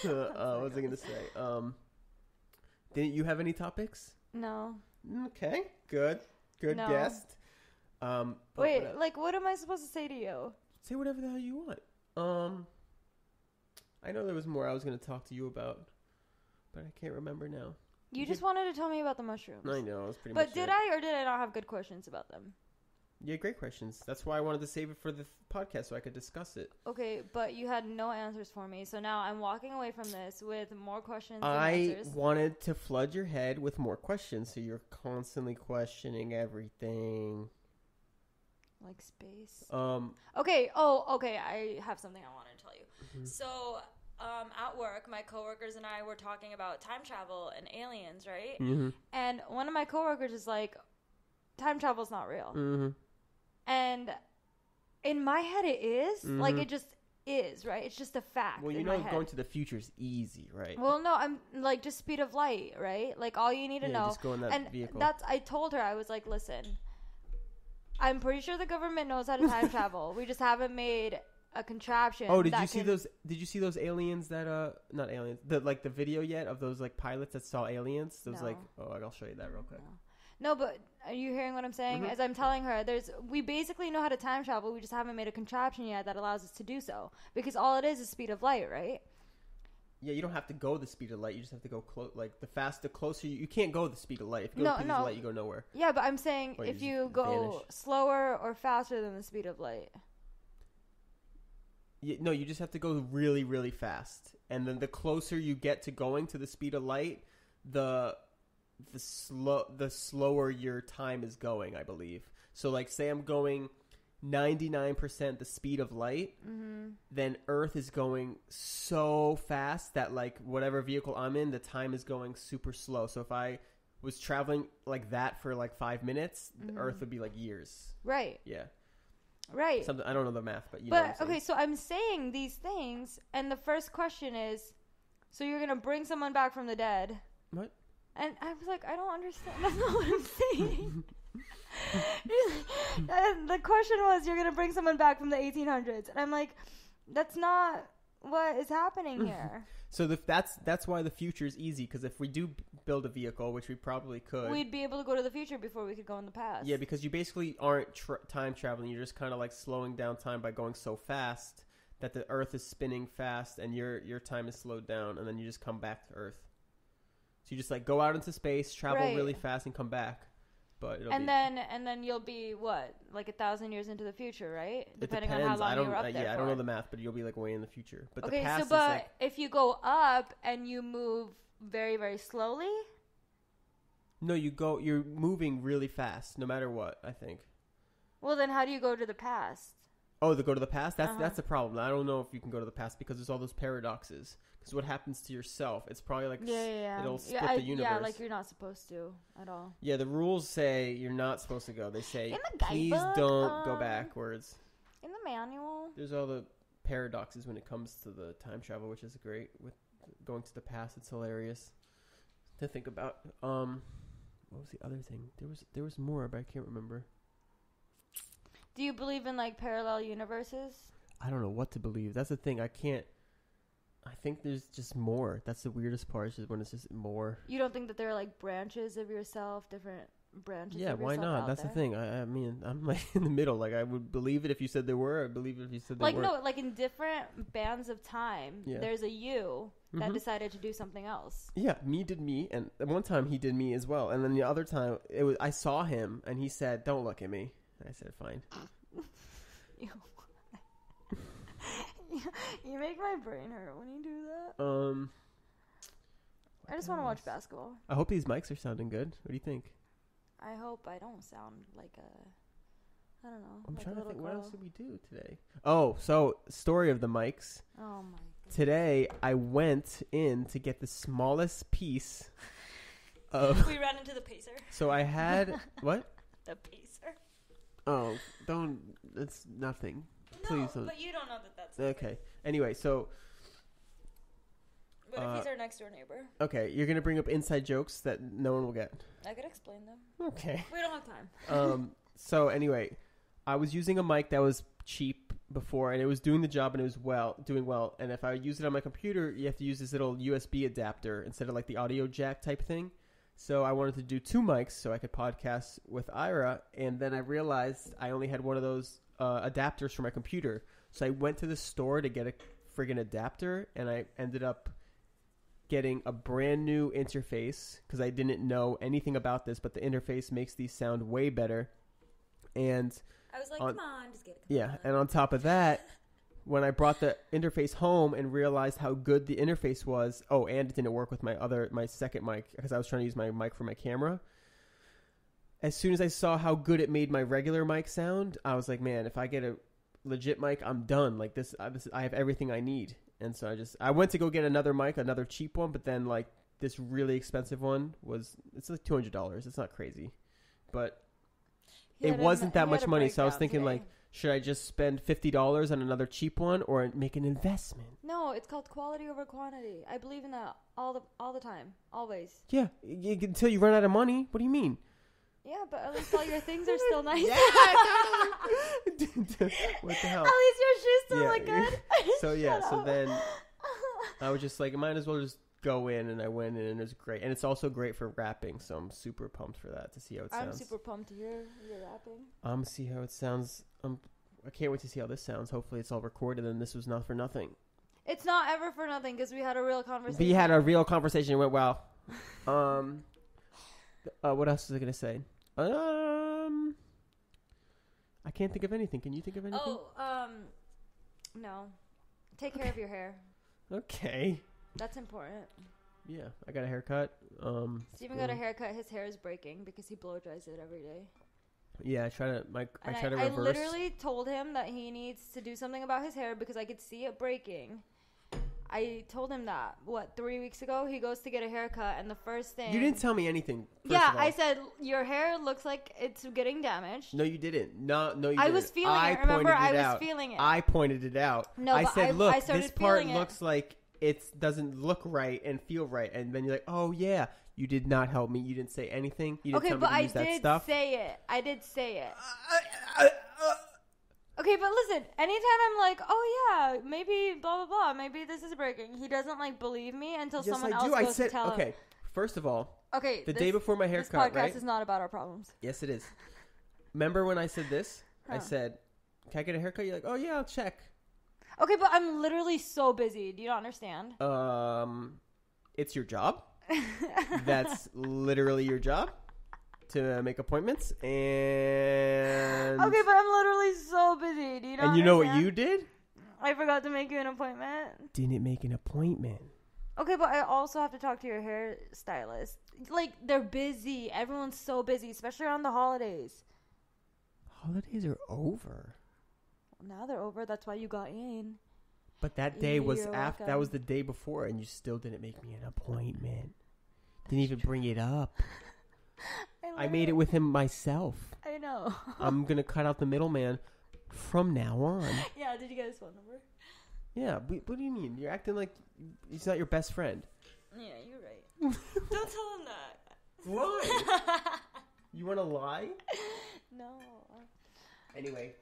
What was I going to say? Didn't you have any topics? No. Okay, good No. guest. Wait, what am I supposed to say to you? Say whatever the hell you want. I know there was more I was going to talk to you about, but I can't remember now. You just wanted to tell me about the mushrooms. I know, it was pretty much. But did I or did I not have good questions about them? Yeah, great questions. That's why I wanted to save it for the podcast so I could discuss it. Okay, but you had no answers for me, so now I'm walking away from this with more questions than I answers. wanted to flood your head with more questions, so you're constantly questioning everything. Like space. Okay. Okay. I have something I wanted to tell you. Mm-hmm. So, at work, my coworkers and I were talking about time travel and aliens, right? Mm-hmm. And one of my coworkers is like, "Time travel's not real." Mm-hmm. And in my head, it is. Mm-hmm. Like, it just is, right? It's just a fact. Well, you in know, my head. going to the future is easy, right? Well, no, I'm like just speed of light, right? Like all you need to know. Just go in that vehicle. I told her, I was like, listen, I'm pretty sure the government knows how to time travel. We just haven't made a contraption. Oh, did you see those? Did you see those aliens that not aliens, the video yet of those like pilots that saw aliens? Those No. I'll show you that real quick. No, but are you hearing what I'm saying? Mm-hmm. As I'm telling her, we basically know how to time travel. We just haven't made a contraption yet that allows us to do so. Because all it is speed of light, right? Yeah, you don't have to go the speed of light. You just have to go the closer you can't go the speed of light. If you go the speed of light, you go nowhere. Yeah, but I'm saying if you go vanish. slower or faster than the speed of light. No, you just have to go really, really fast. And then the closer you get to going to the speed of light, the slower your time is going, I believe. So like say I'm going 99% the speed of light, then Earth is going so fast that like whatever vehicle I'm in, the time is going super slow. So if I was traveling like that for like 5 minutes, the Earth would be like years. Right. Yeah. Right. Something I don't know the math, but you know what I'm saying. Okay, so I'm saying these things, and the first question is, so you're gonna bring someone back from the dead? What? And I was like, I don't understand. That's not what I'm saying. And the question was, you're gonna bring someone back from the 1800s, and I'm like, that's not what is happening here. So that's why the future is easy, because if we do build a vehicle, which we probably could, we'd be able to go to the future before we could go in the past. Yeah, because you basically aren't time traveling. You're just kind of like slowing down time by going so fast that the Earth is spinning fast and your time is slowed down, and then you just come back to Earth. So you just like go out into space, travel really fast, and come back. But then you'll be what, like 1,000 years into the future, right? Depending on how long you're up there. I don't know the math, but you'll be like way in the future. But okay, the past so but is like, if you go up and you move very, very slowly. No, you're moving really fast, no matter what. I think. Well, then how do you go to the past? Oh, to go to the past? That's the problem. I don't know if you can go to the past because there's all those paradoxes. Because what happens to yourself? It's probably like it'll split the universe. Yeah, like you're not supposed to at all. Yeah, the rules say you're not supposed to go. They say in the please guidebook, don't go backwards. In the manual, there's all the paradoxes when it comes to the time travel, which is great. With going to the past, it's hilarious to think about. What was the other thing? There was more, but I can't remember. Do you believe in like parallel universes? I don't know what to believe. That's the thing. I think there's just more. That's the weirdest part, is when it's just more. You don't think that there are like branches of yourself, different branches? Yeah, of why yourself not? out That's there? the thing. I mean, I'm like in the middle. Like I would believe it if you said there were. I believe it if you said there like weren't. no, like in different bands of time, there's a you that decided to do something else. Yeah, me did me, and one time he did me as well, and then the other time I saw him, and he said, "Don't look at me." I said, "Fine." You make my brain hurt when you do that. I just want to watch basketball. I hope these mics are sounding good. What do you think? I hope I don't sound like a, I don't know. I'm like trying a to think, little what girl. else did we do today? Oh, so story of the mics. Oh my god. Today, I went in to get the smallest piece of... We ran into the pacer. So I had... What? The pacer. Oh, don't... It's nothing. No, Please don't. but you don't know that that's Okay. Anyway, so... But if he's our next door neighbor, Okay, you're going to bring up inside jokes that no one will get. I could explain them. Okay. We don't have time. So anyway, I was using a mic that was cheap before, and it was doing the job, and it was doing well. And if I use it on my computer, you have to use this little USB adapter instead of like the audio jack type thing. So I wanted to do 2 mics so I could podcast with Aira, and then I realized I only had one of those adapters for my computer. So I went to the store to get a friggin' adapter, and I ended up getting a brand new interface because I didn't know anything about this, but the interface makes these sound way better. And I was like, come on, just get it. yeah, and on top of that, when I brought the interface home and realized how good the interface was, and it didn't work with my second mic because I was trying to use my mic for my camera. As soon as I saw how good it made my regular mic sound, I was like, man, if I get a legit mic, I'm done. Like this I have everything I need. And so I went to go get another mic, another cheap one, but then like this really expensive one it's like $200. It's not crazy, but it wasn't that much money. So I was thinking like, should I just spend $50 on another cheap one or make an investment? No, it's called quality over quantity. I believe in that all the time, always. Yeah, until you run out of money. What do you mean? Yeah, but at least all your things are still nice. Yeah, what the hell? At least your shoes still look good. So yeah, so then I was just like, I might as well just go in, and I went in, and it was great. And it's also great for rapping, so I'm super pumped for that to see how it sounds. I'm super pumped to hear your rapping. See how it sounds. I can't wait to see how this sounds. Hopefully it's all recorded, and this was not for nothing. It's not ever for nothing because we had a real conversation. We had a real conversation. It went well. What else was I gonna say? I can't think of anything. Can you think of anything? No. Take care of your hair. Okay. That's important. Yeah, I got a haircut. Steven got a haircut. His hair is breaking because he blow dries it every day. Yeah, I try to reverse. I literally told him that he needs to do something about his hair because I could see it breaking. I told him that, 3 weeks ago? He goes to get a haircut, and the first thing... You didn't tell me anything. Yeah, I said, your hair looks like it's getting damaged. No, you didn't. No, you didn't. I was feeling it. Remember, I was feeling it. I pointed it out. No, I said, look, this part it. looks like it doesn't look right and feel right. And then you're like, oh, yeah. You did not help me. You didn't say anything. You didn't tell me to use that stuff. I did say it. Okay, but listen, anytime I'm like, oh yeah, maybe blah, blah, blah, maybe this is breaking, he doesn't like believe me until someone else goes to tell him. Okay, first of all, okay, the day before my haircut, right? This podcast is not about our problems. Yes, it is. Remember when I said this? Huh. I said, can I get a haircut? You're like, oh yeah, I'll check. Okay, but I'm literally so busy. Do you not understand? It's your job. That's literally your job. To make appointments, and okay, but I'm literally so busy. Do you know? And you know what you did? I forgot to make you an appointment. Didn't make an appointment. Okay, but I also have to talk to your hairstylist. Like, they're busy. Everyone's so busy, especially around the holidays. Holidays are over. Well, now they're over. That's why you got in. But that day was after. That was the day before, and you still didn't make me an appointment. Didn't even bring it up. I made it with him myself. I know. I'm going to cut out the middleman from now on. Yeah, did you get his phone number? Yeah, what do you mean? You're acting like he's not your best friend. Yeah, you're right. Don't tell him that. Why? You want to lie? No. Anyway,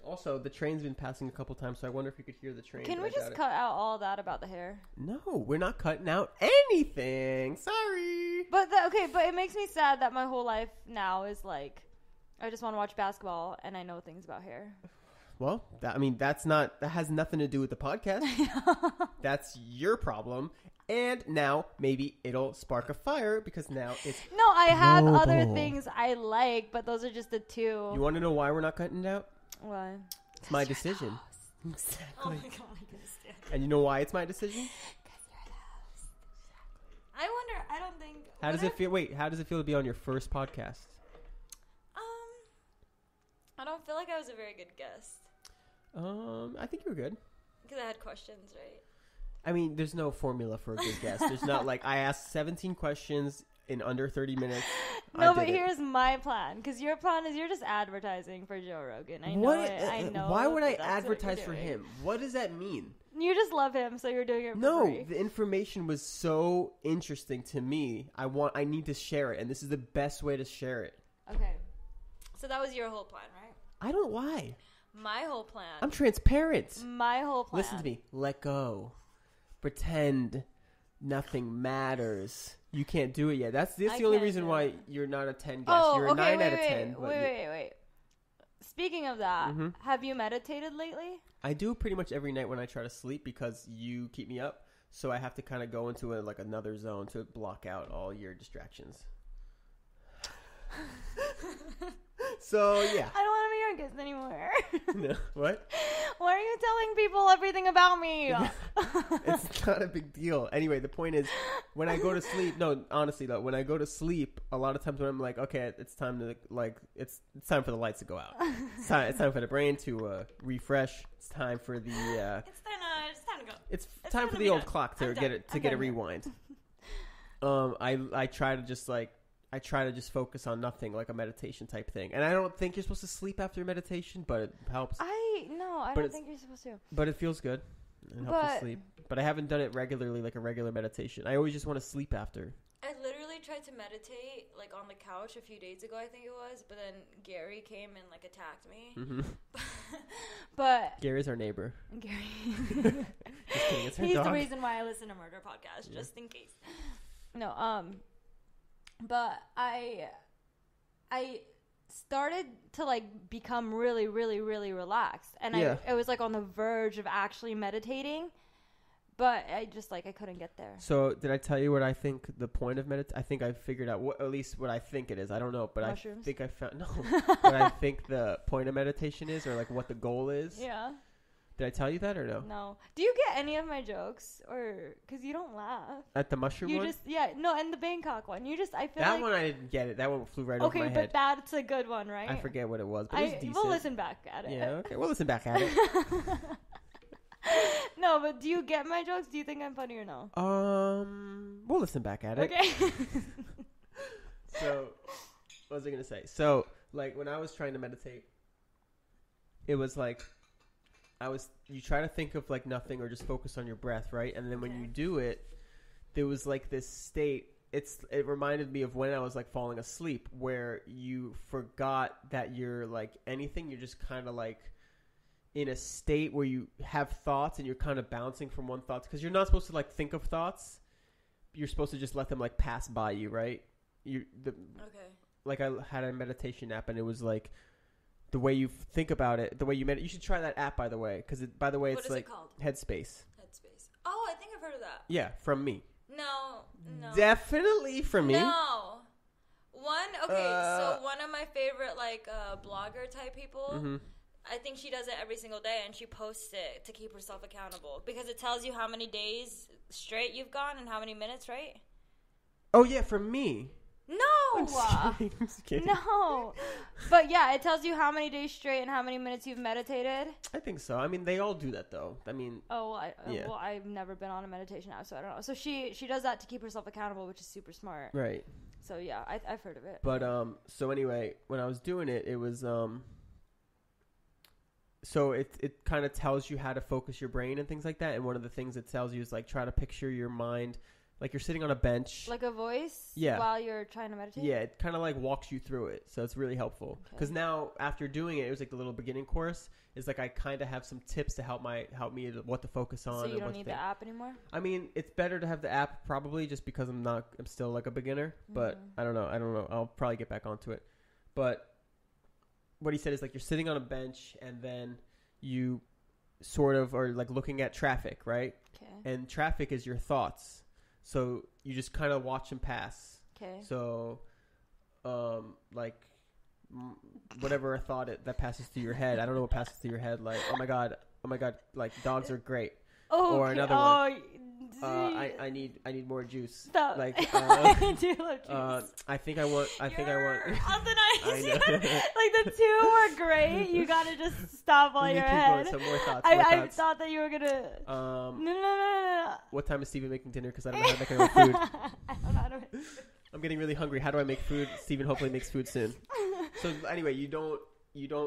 also, the train's been passing a couple times, so I wonder if you could hear the train. Can we just cut out all that about the hair? No, we're not cutting out anything. Sorry. But but it makes me sad that my whole life now is like, I just want to watch basketball and I know things about hair. Well, that has nothing to do with the podcast. That's your problem. And now maybe it'll spark a fire because now it's No, I have other things I like, but those are just the two. You want to know why we're not cutting it out? Why? It's my decision. Exactly. Oh my god, I can stand it. And you know why it's my decision? Because you're the host. How does it feel? Wait, how does it feel to be on your first podcast? I don't feel like I was a very good guest. I think you were good. Because I had questions, right? I mean, there's no formula for a good guest. There's not like I asked 17 questions in under 30 minutes. No, but here's my plan. Because your plan is you're just advertising for Joe Rogan. I know it. I know. Why would I advertise for him? What does that mean? You just love him, so you're doing it for free. No, the information was so interesting to me. I need to share it, and this is the best way to share it. Okay. So that was your whole plan, right? I don't lie. My whole plan. I'm transparent. My whole plan. Listen to me. Let go. Pretend nothing matters. You can't do it yet. That's the only reason why you're not a 10 guest. You're a 9 out of 10. Wait. Speaking of that, have you meditated lately? I do pretty much every night when I try to sleep because you keep me up. So I have to kind of go into another zone to block out all your distractions. So, yeah. I don't want to be your guest anymore. No, what? Why are you telling people everything about me? It's not a big deal. Anyway, the point is, when I go to sleep, no, honestly though, when I go to sleep, a lot of times when I'm like, okay, it's time to it's time for the lights to go out. It's time for the brain to refresh. It's time for the. It's time to go. It's time for the old clock to get a rewind. I try to just focus on nothing, like a meditation type thing. And I don't think you're supposed to sleep after meditation, but it helps. I don't think you're supposed to. But it feels good. It helps you sleep. But I haven't done it regularly, like a regular meditation. I always just want to sleep after. I literally tried to meditate, like, on the couch a few days ago, I think it was. But then Gary came and, like, attacked me. Mm-hmm. But Gary's our neighbor. Gary. Just kidding, it's her He's dog. the reason why I listen to murder podcasts, just in case. No, but I started to like become really, really, really relaxed, and I was like on the verge of actually meditating, but I just I couldn't get there. So did I tell you what I think the point of meditation? I think I figured out at least what I think it is. I don't know, but Mushrooms? I think I found what I think the point of meditation is, or like what the goal is. Yeah. Did I tell you that or no? No. Do you get any of my jokes, or because you don't laugh at the mushroom one? And the Bangkok one. I feel that one I didn't get it. That one flew right over my head. Okay, but that's a good one, right? I forget what it was, but it was decent. We'll listen back at it. Yeah, okay, we'll listen back at it. No, but do you get my jokes? Do you think I'm funny or no? We'll listen back at it. Okay. So, what was I gonna say? So, like when I was trying to meditate, it was like. You try to think of like nothing or just focus on your breath, right? And then when you do it, there was like this state. It reminded me of when I was like falling asleep, where you forgot that you're like anything. You're just kind of like in a state where you have thoughts and you're kind of bouncing from one thought, because you're not supposed to like think of thoughts. You're supposed to just let them like pass by you, right? Okay. Like I had a meditation app, and it was like. The way you think about it, the way you made it. You should try that app, by the way. Because, it's like it called? Headspace. Oh, I think I've heard of that. Yeah, from me. No. Definitely from me. No. So one of my favorite, like, blogger type people, mm-hmm. I think she does it every single day, and she posts it to keep herself accountable. Because it tells you how many days straight you've gone and how many minutes, right? Oh, yeah, from me. No! I'm just kidding. No. But yeah, it tells you how many days straight and how many minutes you've meditated. I think so. I mean, they all do that, though. I mean... Oh, well, I've never been on a meditation app, so I don't know. So she does that to keep herself accountable, which is super smart. Right. So yeah, I've heard of it. But, so anyway, when I was doing it, it was, So it kind of tells you how to focus your brain and things like that. And one of the things it tells you is, like, try to picture your mind... Like you're sitting on a bench. Like a voice? Yeah. While you're trying to meditate? Yeah, it kind of like walks you through it. So it's really helpful. Because now, after doing it, it was like the little beginning course. It's like I kind of have some tips to help me what to focus on. So you don't need the app anymore? I mean, it's better to have the app probably just because I'm still like a beginner. But I don't know. I'll probably get back onto it. But what he said is like you're sitting on a bench and then you sort of are like looking at traffic, right? Okay. And traffic is your thoughts. So you just kind of watch them pass. Okay. So, like, whatever thought that passes through your head. I don't know what passes through your head. Like, oh my god, like dogs are great. Oh, or another one. I need more juice. Stop. Like, I do love juice. I think I want. On the night. I know. Like the two were great. You gotta just stop while Let me you're keep ahead. going. Some more thoughts. I thought that you were gonna. No. What time is Steven making dinner? Because I don't know how to make my own food. I don't know how to make food. I'm getting really hungry. How do I make food? Steven hopefully makes food soon. So anyway, you don't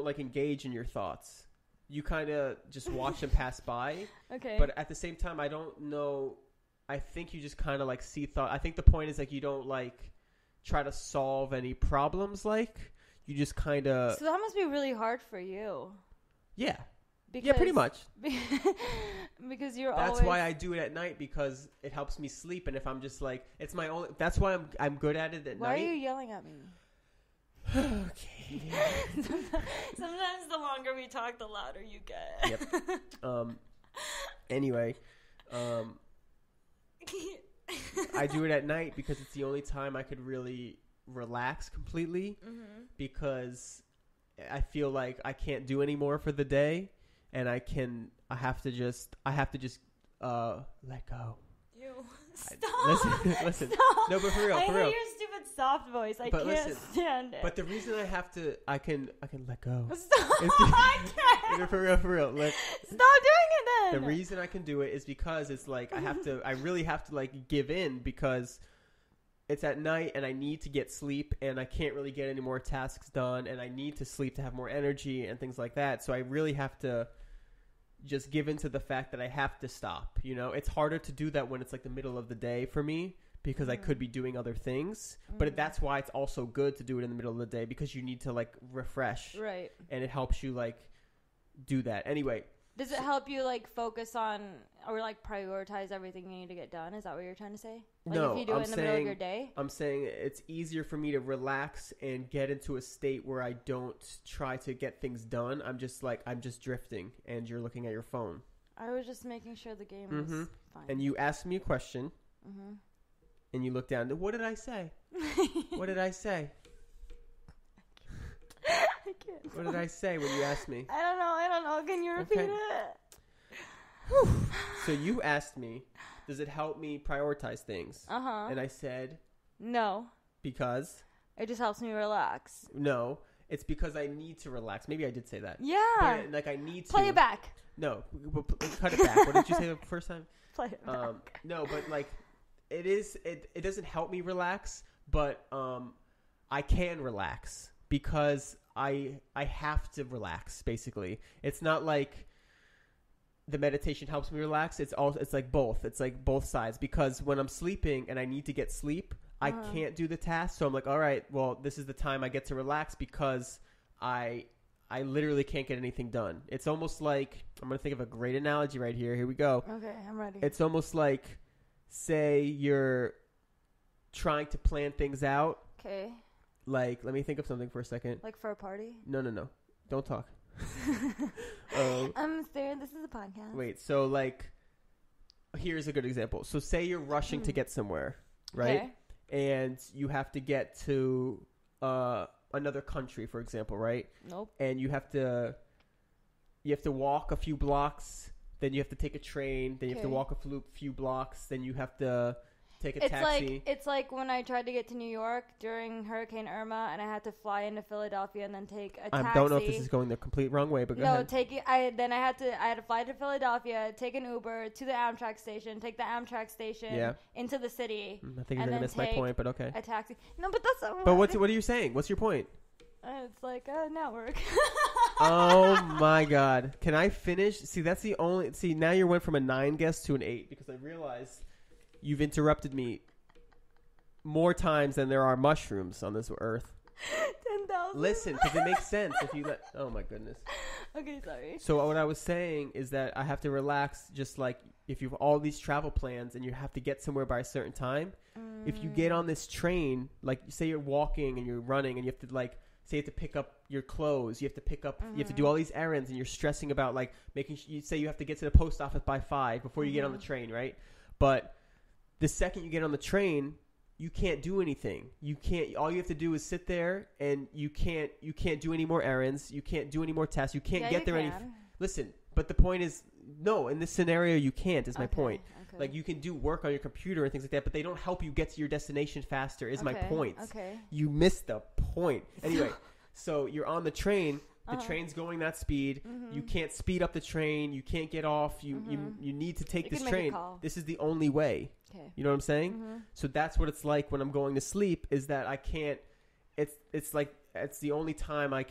like engage in your thoughts. You kind of just watch them pass by. Okay. But at the same time, I don't know. I think you just kind of like see thought. I think the point is like you don't like try to solve any problems. Like you just kind of. So that must be really hard for you. Yeah. Because, yeah, pretty much. Because you're That's always. why I do it at night because it helps me sleep. And if I'm just like, it's my only. That's why I'm good at it at night. Why are you yelling at me? Okay. Sometimes the longer we talk, the louder you get. Yep. Anyway, I do it at night because it's the only time I could really relax completely because I feel like I can't do any more for the day and I have to just let go. You stop. Listen. Stop. No, but for real. I hate your stupid soft voice. I can't stand it. But the reason I can let go. Stop. I can't. For real. Like, stop doing it then. The reason I can do it is because it's like I really have to like give in because it's at night and I need to get sleep and I can't really get any more tasks done and I need to sleep to have more energy and things like that. So I really have to just give into the fact that I have to stop. You know, it's harder to do that when it's like the middle of the day for me because I could be doing other things. But that's why it's also good to do it in the middle of the day because you need to like refresh. Right. And it helps you like do that. Anyway. Does it help you like focus on or like prioritize everything you need to get done? Is that what you're trying to say? Like No, if you do it in the middle of your day? I'm saying it's easier for me to relax and get into a state where I don't try to get things done. I'm just drifting and you're looking at your phone. I was just making sure the game was fine. And you asked me a question and you look down. What did I say? What did I say? I can't. What did I say when you asked me? I don't know. Can you repeat it? So you asked me, does it help me prioritize things? And I said, no. Because? It just helps me relax. No. It's because I need to relax. Maybe I did say that. Yeah. But, like I need to. Play it back. No. Cut it back. What did you say the first time? Play it back. No, but like it doesn't help me relax, but I can relax because I have to relax basically. It's not like the meditation helps me relax. It's like both. It's like both sides because when I'm sleeping and I need to get sleep, I can't do the task. So I'm like, all right, well, this is the time I get to relax because I literally can't get anything done. It's almost like, I'm going to think of a great analogy right here. Here we go. Okay, I'm ready. It's almost like, say you're trying to plan things out. Okay. Like, let me think of something for a second. Like for a party? No. Don't talk. I'm serious. This is a podcast. Wait, so like, here's a good example. So say you're rushing to get somewhere, right? Okay. And you have to get to another country, for example, right? Nope. And you have to walk a few blocks, then you have to take a train, then you have to walk a few blocks, then you have to take a taxi. It's like when I tried to get to New York during Hurricane Irma, and I had to fly into Philadelphia and then take a taxi. I don't know if this is going the complete wrong way, but go ahead. I had to fly to Philadelphia, take an Uber to the Amtrak station, take the Amtrak station into the city. I think you're gonna miss my point, but okay. A taxi. No, but that's. But what are you saying? What's your point? It's like a network. Oh my God! Can I finish? See, that's the only. See, now you went from a 9 guess to an 8 because I realized you've interrupted me more times than there are mushrooms on this earth. 10,000. Listen, because it makes sense if you let. Oh my goodness. Okay, sorry. So what I was saying is that I have to relax, just like if you have all these travel plans and you have to get somewhere by a certain time. If you get on this train, like say you're walking and you're running and you have to like. Say you have to pick up your clothes, you have to pick up, you have to do all these errands, and you're stressing about like making. You say you have to get to the post office by 5 before you get on the train, right? But the second you get on the train, you can't do anything. You can't. All you have to do is sit there, and you can't do any more errands. You can't do any more tasks. You can't get there. Listen, but the point is, no. In this scenario, you can't. Is my point. Okay. Like you can do work on your computer and things like that, but they don't help you get to your destination faster. Is my point. Okay. You missed the point. Anyway, so you're on the train. The train's going that speed. You can't speed up the train. You can't get off. You need to take this train. This is the only way. Okay. You know what I'm saying? So that's what it's like when I'm going to sleep. Is that I can't. It's like it's the only time I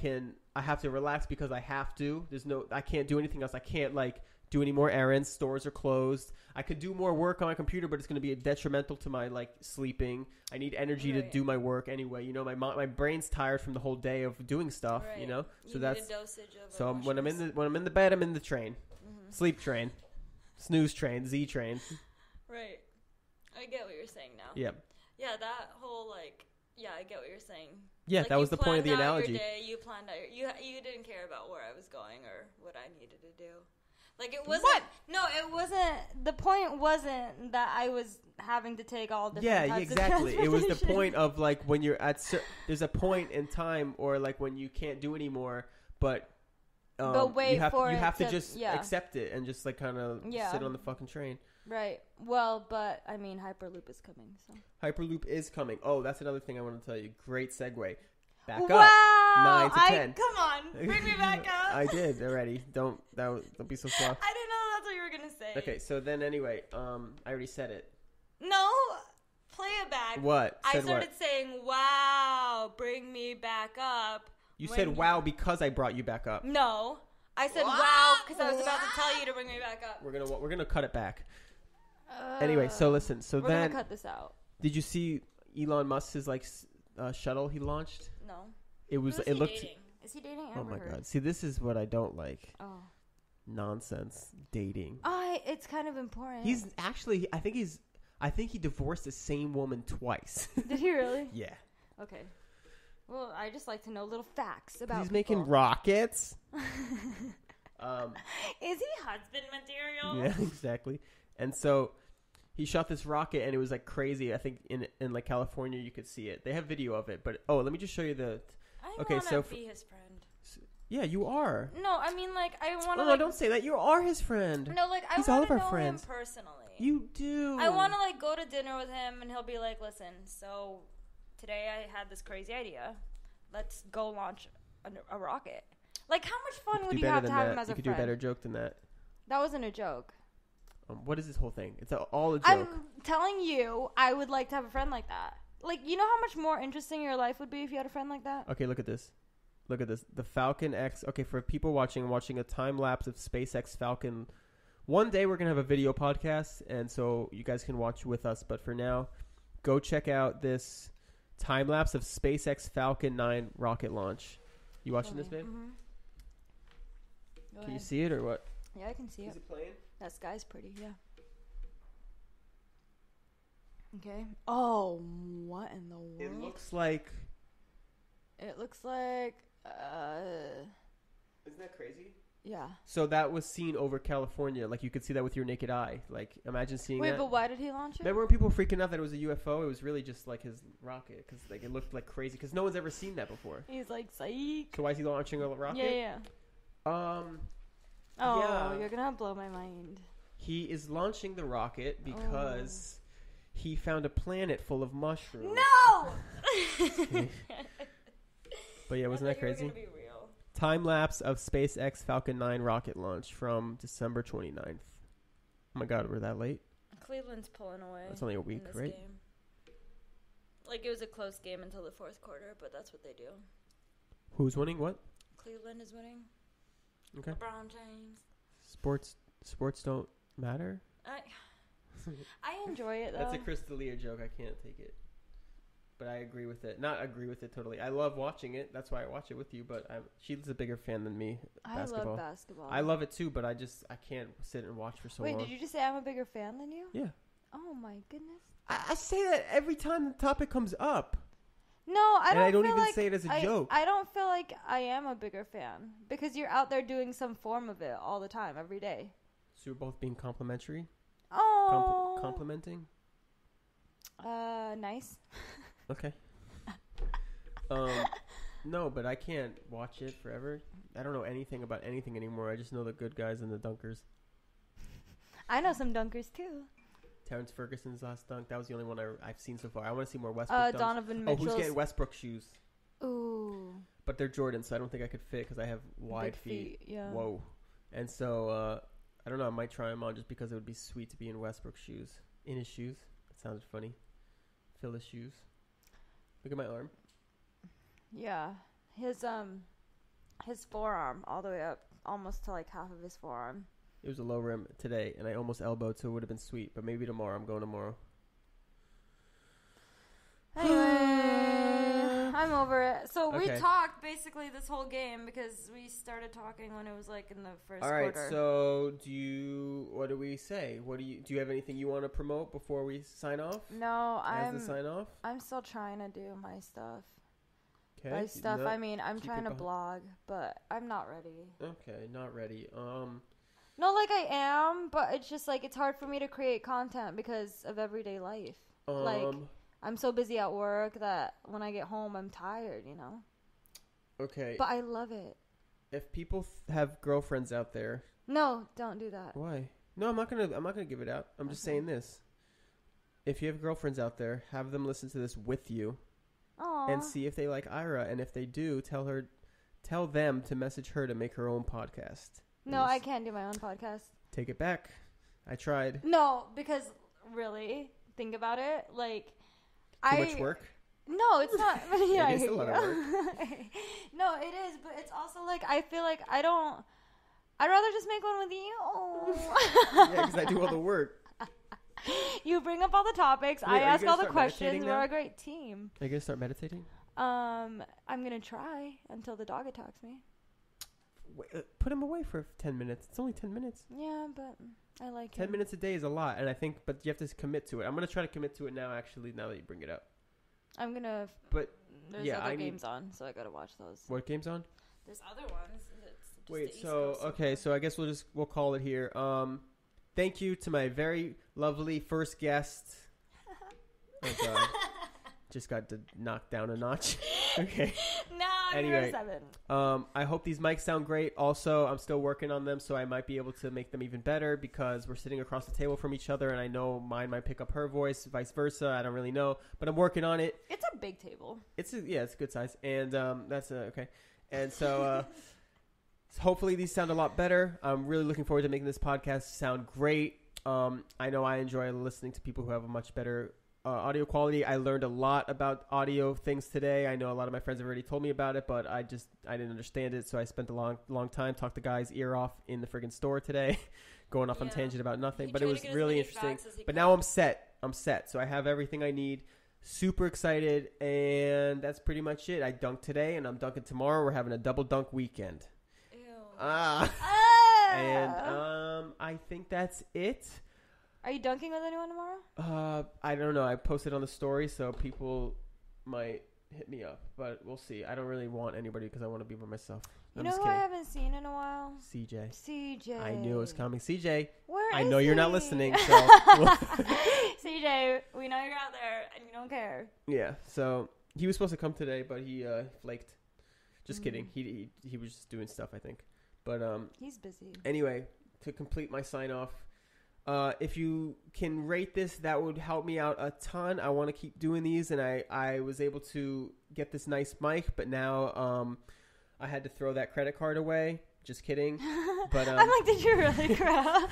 have to relax because I have to. I can't do anything else. I can't like do any more errands. Stores are closed. I could do more work on my computer, but it's going to be detrimental to my like sleeping. I need energy to do my work anyway. You know, my brain's tired from the whole day of doing stuff. Right. You know, so that's a dosage of so when I'm in the bed, I'm in the train, sleep train, snooze train, Z train. Right. I get what you're saying now. Yeah. Yeah, that whole like. Yeah, I get what you're saying. Yeah, like that was the point of the analogy. Your day, you planned out you didn't care about where I was going or what I needed to do. Like it wasn't. What? No, it wasn't. The point wasn't that I was having to take all different types exactly. of It was the point of like when you're there's a point in time or like when you can't do anymore, but wait for you have to just accept it and just like kind of sit on the fucking train. Right. Well, but I mean, Hyperloop is coming. So Hyperloop is coming. Oh, that's another thing I want to tell you. Great segue. Back up. 9 to 10. Come on, bring me back up. I did already. Don't be so slow. I didn't know that's what you were gonna say. Okay, so then anyway, I already said it. No, play it back. What? I started saying, "Wow, bring me back up." You said "wow" because I brought you back up. No, I said "wow" because I was about to tell you to bring me back up. We're gonna cut it back. Anyway, so listen. So we're then gonna cut this out. Did you see Elon Musk's like shuttle he launched? No. It was. It looked. Dating? Is he dating? Oh my god! See, this is what I don't like. Oh. Nonsense dating. It's kind of important. He's actually. I think he divorced the same woman twice. Did he really? Yeah. Okay. Well, I just like to know little facts about. He's making rockets. Is he husband material? Yeah, exactly. And so he shot this rocket, and it was like crazy. I think in like California, you could see it. They have video of it, but let me just show you the. I want to be his friend. Yeah, you are. No, I mean like I want to. No, don't say that. You are his friend. No, like I want to know him personally. You do. I want to like go to dinner with him, and he'll be like, "Listen, so today I had this crazy idea. Let's go launch a rocket." Like, how much fun would you have to have him as a friend? You could do a better joke than that. That wasn't a joke. What is this whole thing? It's all a joke. I'm telling you, I would like to have a friend like that. Like, you know how much more interesting your life would be if you had a friend like that? Okay, look at this. Look at this. The Falcon X. Okay, for people watching a time lapse of SpaceX Falcon. One day we're going to have a video podcast, and so you guys can watch with us. But for now, go check out this time lapse of SpaceX Falcon 9 rocket launch. You watching this, babe? Mm-hmm. Can you see it or what? Yeah, I can see it. Is it playing? That sky's pretty, yeah. Okay. Oh, what in the world? It looks like... Isn't that crazy? Yeah. So that was seen over California. Like, you could see that with your naked eye. Like, imagine seeing that. Wait, but why did he launch it? Remember when people were freaking out that it was a UFO? It was really just, like, his rocket. Because, like, it looked, like, crazy. Because no one's ever seen that before. He's like, psych. So why is he launching a rocket? Yeah. You're going to blow my mind. He is launching the rocket because he found a planet full of mushrooms. No! But yeah, wasn't that crazy? Time lapse of SpaceX Falcon 9 rocket launch from December 29th. Oh my god, we're that late? Cleveland's pulling away. That's only a week, right? Game. Like, it was a close game until the fourth quarter, but that's what they do. Who's winning what? Cleveland is winning. Okay. LeBron James. Sports don't matter? I enjoy it, though. That's a Chris D'Elia joke. I can't take it. But I agree with it. Not agree with it totally. I love watching it. That's why I watch it with you. But she's a bigger fan than me. Basketball. I love basketball. I love it too, but I can't sit and watch for so long. Wait, did you just say I'm a bigger fan than you? Yeah. Oh my goodness. I say that every time the topic comes up. No, I don't. And I don't feel even like say it as a joke. I don't feel like I am a bigger fan because you're out there doing some form of it all the time, every day. So you're both being complimentary? Oh. Complimenting? Nice. Okay. No, but I can't watch it forever. I don't know anything about anything anymore. I just know the good guys and the dunkers. I know some dunkers too. Terrence Ferguson's last dunk. That was the only one I've seen so far. I want to see more Westbrook dunks. Donovan Oh, Mitchell's. who's getting Westbrook shoes? Ooh. But they're Jordan, so I don't think I could fit because I have wide Big feet. Yeah. Whoa. And so, I don't know. I might try them on just because it would be sweet to be in Westbrook shoes. In his shoes. That sounded funny. Phyllis shoes. Look at my arm. Yeah. His forearm all the way up, almost to like half of his forearm. It was a low rim today, and I almost elbowed, so it would have been sweet. But maybe tomorrow. I'm going tomorrow. Anyway, I'm over it. So we Okay. talked basically this whole game because we started talking when it was like in the first All right. quarter. So what do we say? Do you have anything you want to promote before we sign off? No, As the sign off. I'm still trying to do my stuff. Okay. By stuff, No- I mean I'm keep trying it to behind- blog, but I'm not ready. Okay, not ready. No, like I am, but it's just like it's hard for me to create content because of everyday life. Like I'm so busy at work that when I get home I'm tired, you know. Okay. But I love it. If people have girlfriends out there, No, don't do that. why? No, I'm not gonna give it out. I'm just Okay. saying this. If you have girlfriends out there, have them listen to this with you Aww. and see if they like Ira, and if they do, tell them to message her to make her own podcast. No, I can't do my own podcast. Take it back. I tried. No, because really, think about it. Like, Too much work. No, it's not. Yeah, It is I a lot of hate you. No, it is, but it's also like I feel like I'd rather just make one with you. Yeah, because I do all the work. You bring up all the topics. Wait, I are you ask gonna all the start questions. meditating We're now? a great team. Are you gonna start meditating? I'm gonna try until the dog attacks me. Wait, put him away for 10 minutes. It's only 10 minutes. Yeah, but I like 10 him. minutes a day is a lot, and I think, but you have to commit to it. I'm gonna try to commit to it now. Actually, now that you bring it up. I'm gonna. But There's yeah, other games on, so I gotta watch those. what game's on? There's other ones. It's just Wait, the East so Coast okay, so I guess we'll call it here. Thank you to my very lovely first guest. Oh god, just got knocked down a notch. Okay. No, Anyway. you're a 7. I hope these mics sound great. Also, I'm still working on them, so I might be able to make them even better because we're sitting across the table from each other, and I know mine might pick up her voice, vice versa. I don't really know, but I'm working on it. It's a big table. It's a good size, and that's okay. And so hopefully these sound a lot better. I'm really looking forward to making this podcast sound great. I know I enjoy listening to people who have a much better audio quality. I learned a lot about audio things today. I know a lot of my friends have already told me about it, but I didn't understand it, so I spent a long time, talked the guy's ear off in the friggin' store today, going off on tangent about nothing, but it was really interesting. But now I'm set, so I have everything I need. Super excited, and that's pretty much it. I dunked today, and I'm dunking tomorrow. We're having a double dunk weekend. Ew. And I think that's it. Are you dunking with anyone tomorrow? I don't know. I posted on the story, so people might hit me up, but we'll see. I don't really want anybody because I want to be by myself. You I'm know just who I kidding. haven't seen in a while? CJ. CJ. I knew it was coming. CJ, Where I is know you're not he? listening, so CJ, we know you're out there and you don't care. yeah. So he was supposed to come today, but he flaked. Just kidding. He was just doing stuff, I think. But He's busy. anyway, to complete my sign off, if you can rate this, that would help me out a ton. I want to keep doing these, and I was able to get this nice mic, but now I had to throw that credit card away. Just kidding. But I'm like, did you really cry?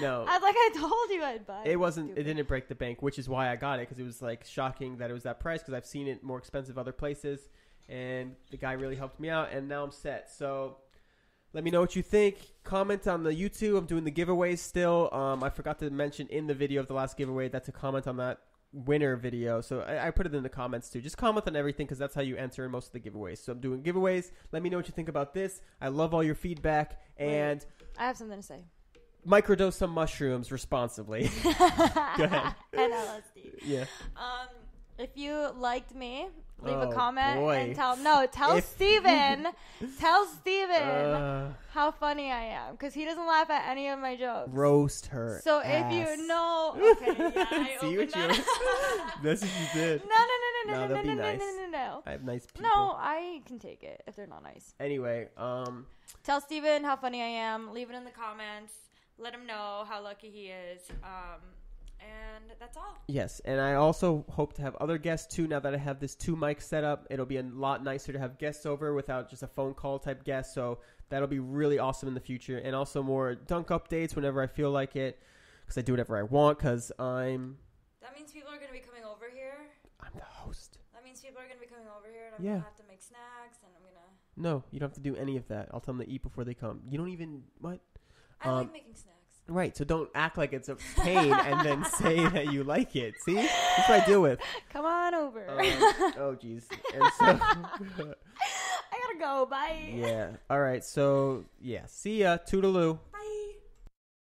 no, I told you I'd buy it. it wasn't. Stupid. It didn't break the bank, which is why I got it, because it was like shocking that it was that price, because I've seen it more expensive other places, and the guy really helped me out, and now I'm set. So let me know what you think. Comment on the YouTube. I'm doing the giveaways still. I forgot to mention in the video of the last giveaway that to comment on that winner video. So I put it in the comments too. Just comment on everything because that's how you enter in most of the giveaways. So I'm doing giveaways. Let me know what you think about this. I love all your feedback. And I have something to say. microdose some mushrooms responsibly. Go ahead. And LSD. Yeah. If you liked me, leave Oh, a comment boy. and tell Steven how funny I am, because he doesn't laugh at any of my jokes. Roast her. So ass. if you know, okay, yeah, I See opened what you that. That's what you did. No, they'll be nice. no. I have nice people. No, I can take it if they're not nice. Anyway, Tell Steven how funny I am. Leave it in the comments. Let him know how lucky he is. And that's all. Yes, and I also hope to have other guests too. Now that I have this 2 mic setup, it'll be a lot nicer to have guests over without just a phone call type guest. So that'll be really awesome in the future. And also more dunk updates whenever I feel like it, because I do whatever I want. Because That means people are going to be coming over here. I'm the host. That means people are going to be coming over here, and I'm going to have to make snacks, and I'm going to. No, you don't have to do any of that. I'll tell them to eat before they come. You don't even what? I like making snacks. Right, so don't act like it's a pain and then say that you like it. See? That's what I deal with. Come on over. Oh, jeez. And so, I gotta go. Bye. Yeah. All right, so, yeah. See ya. Toodaloo.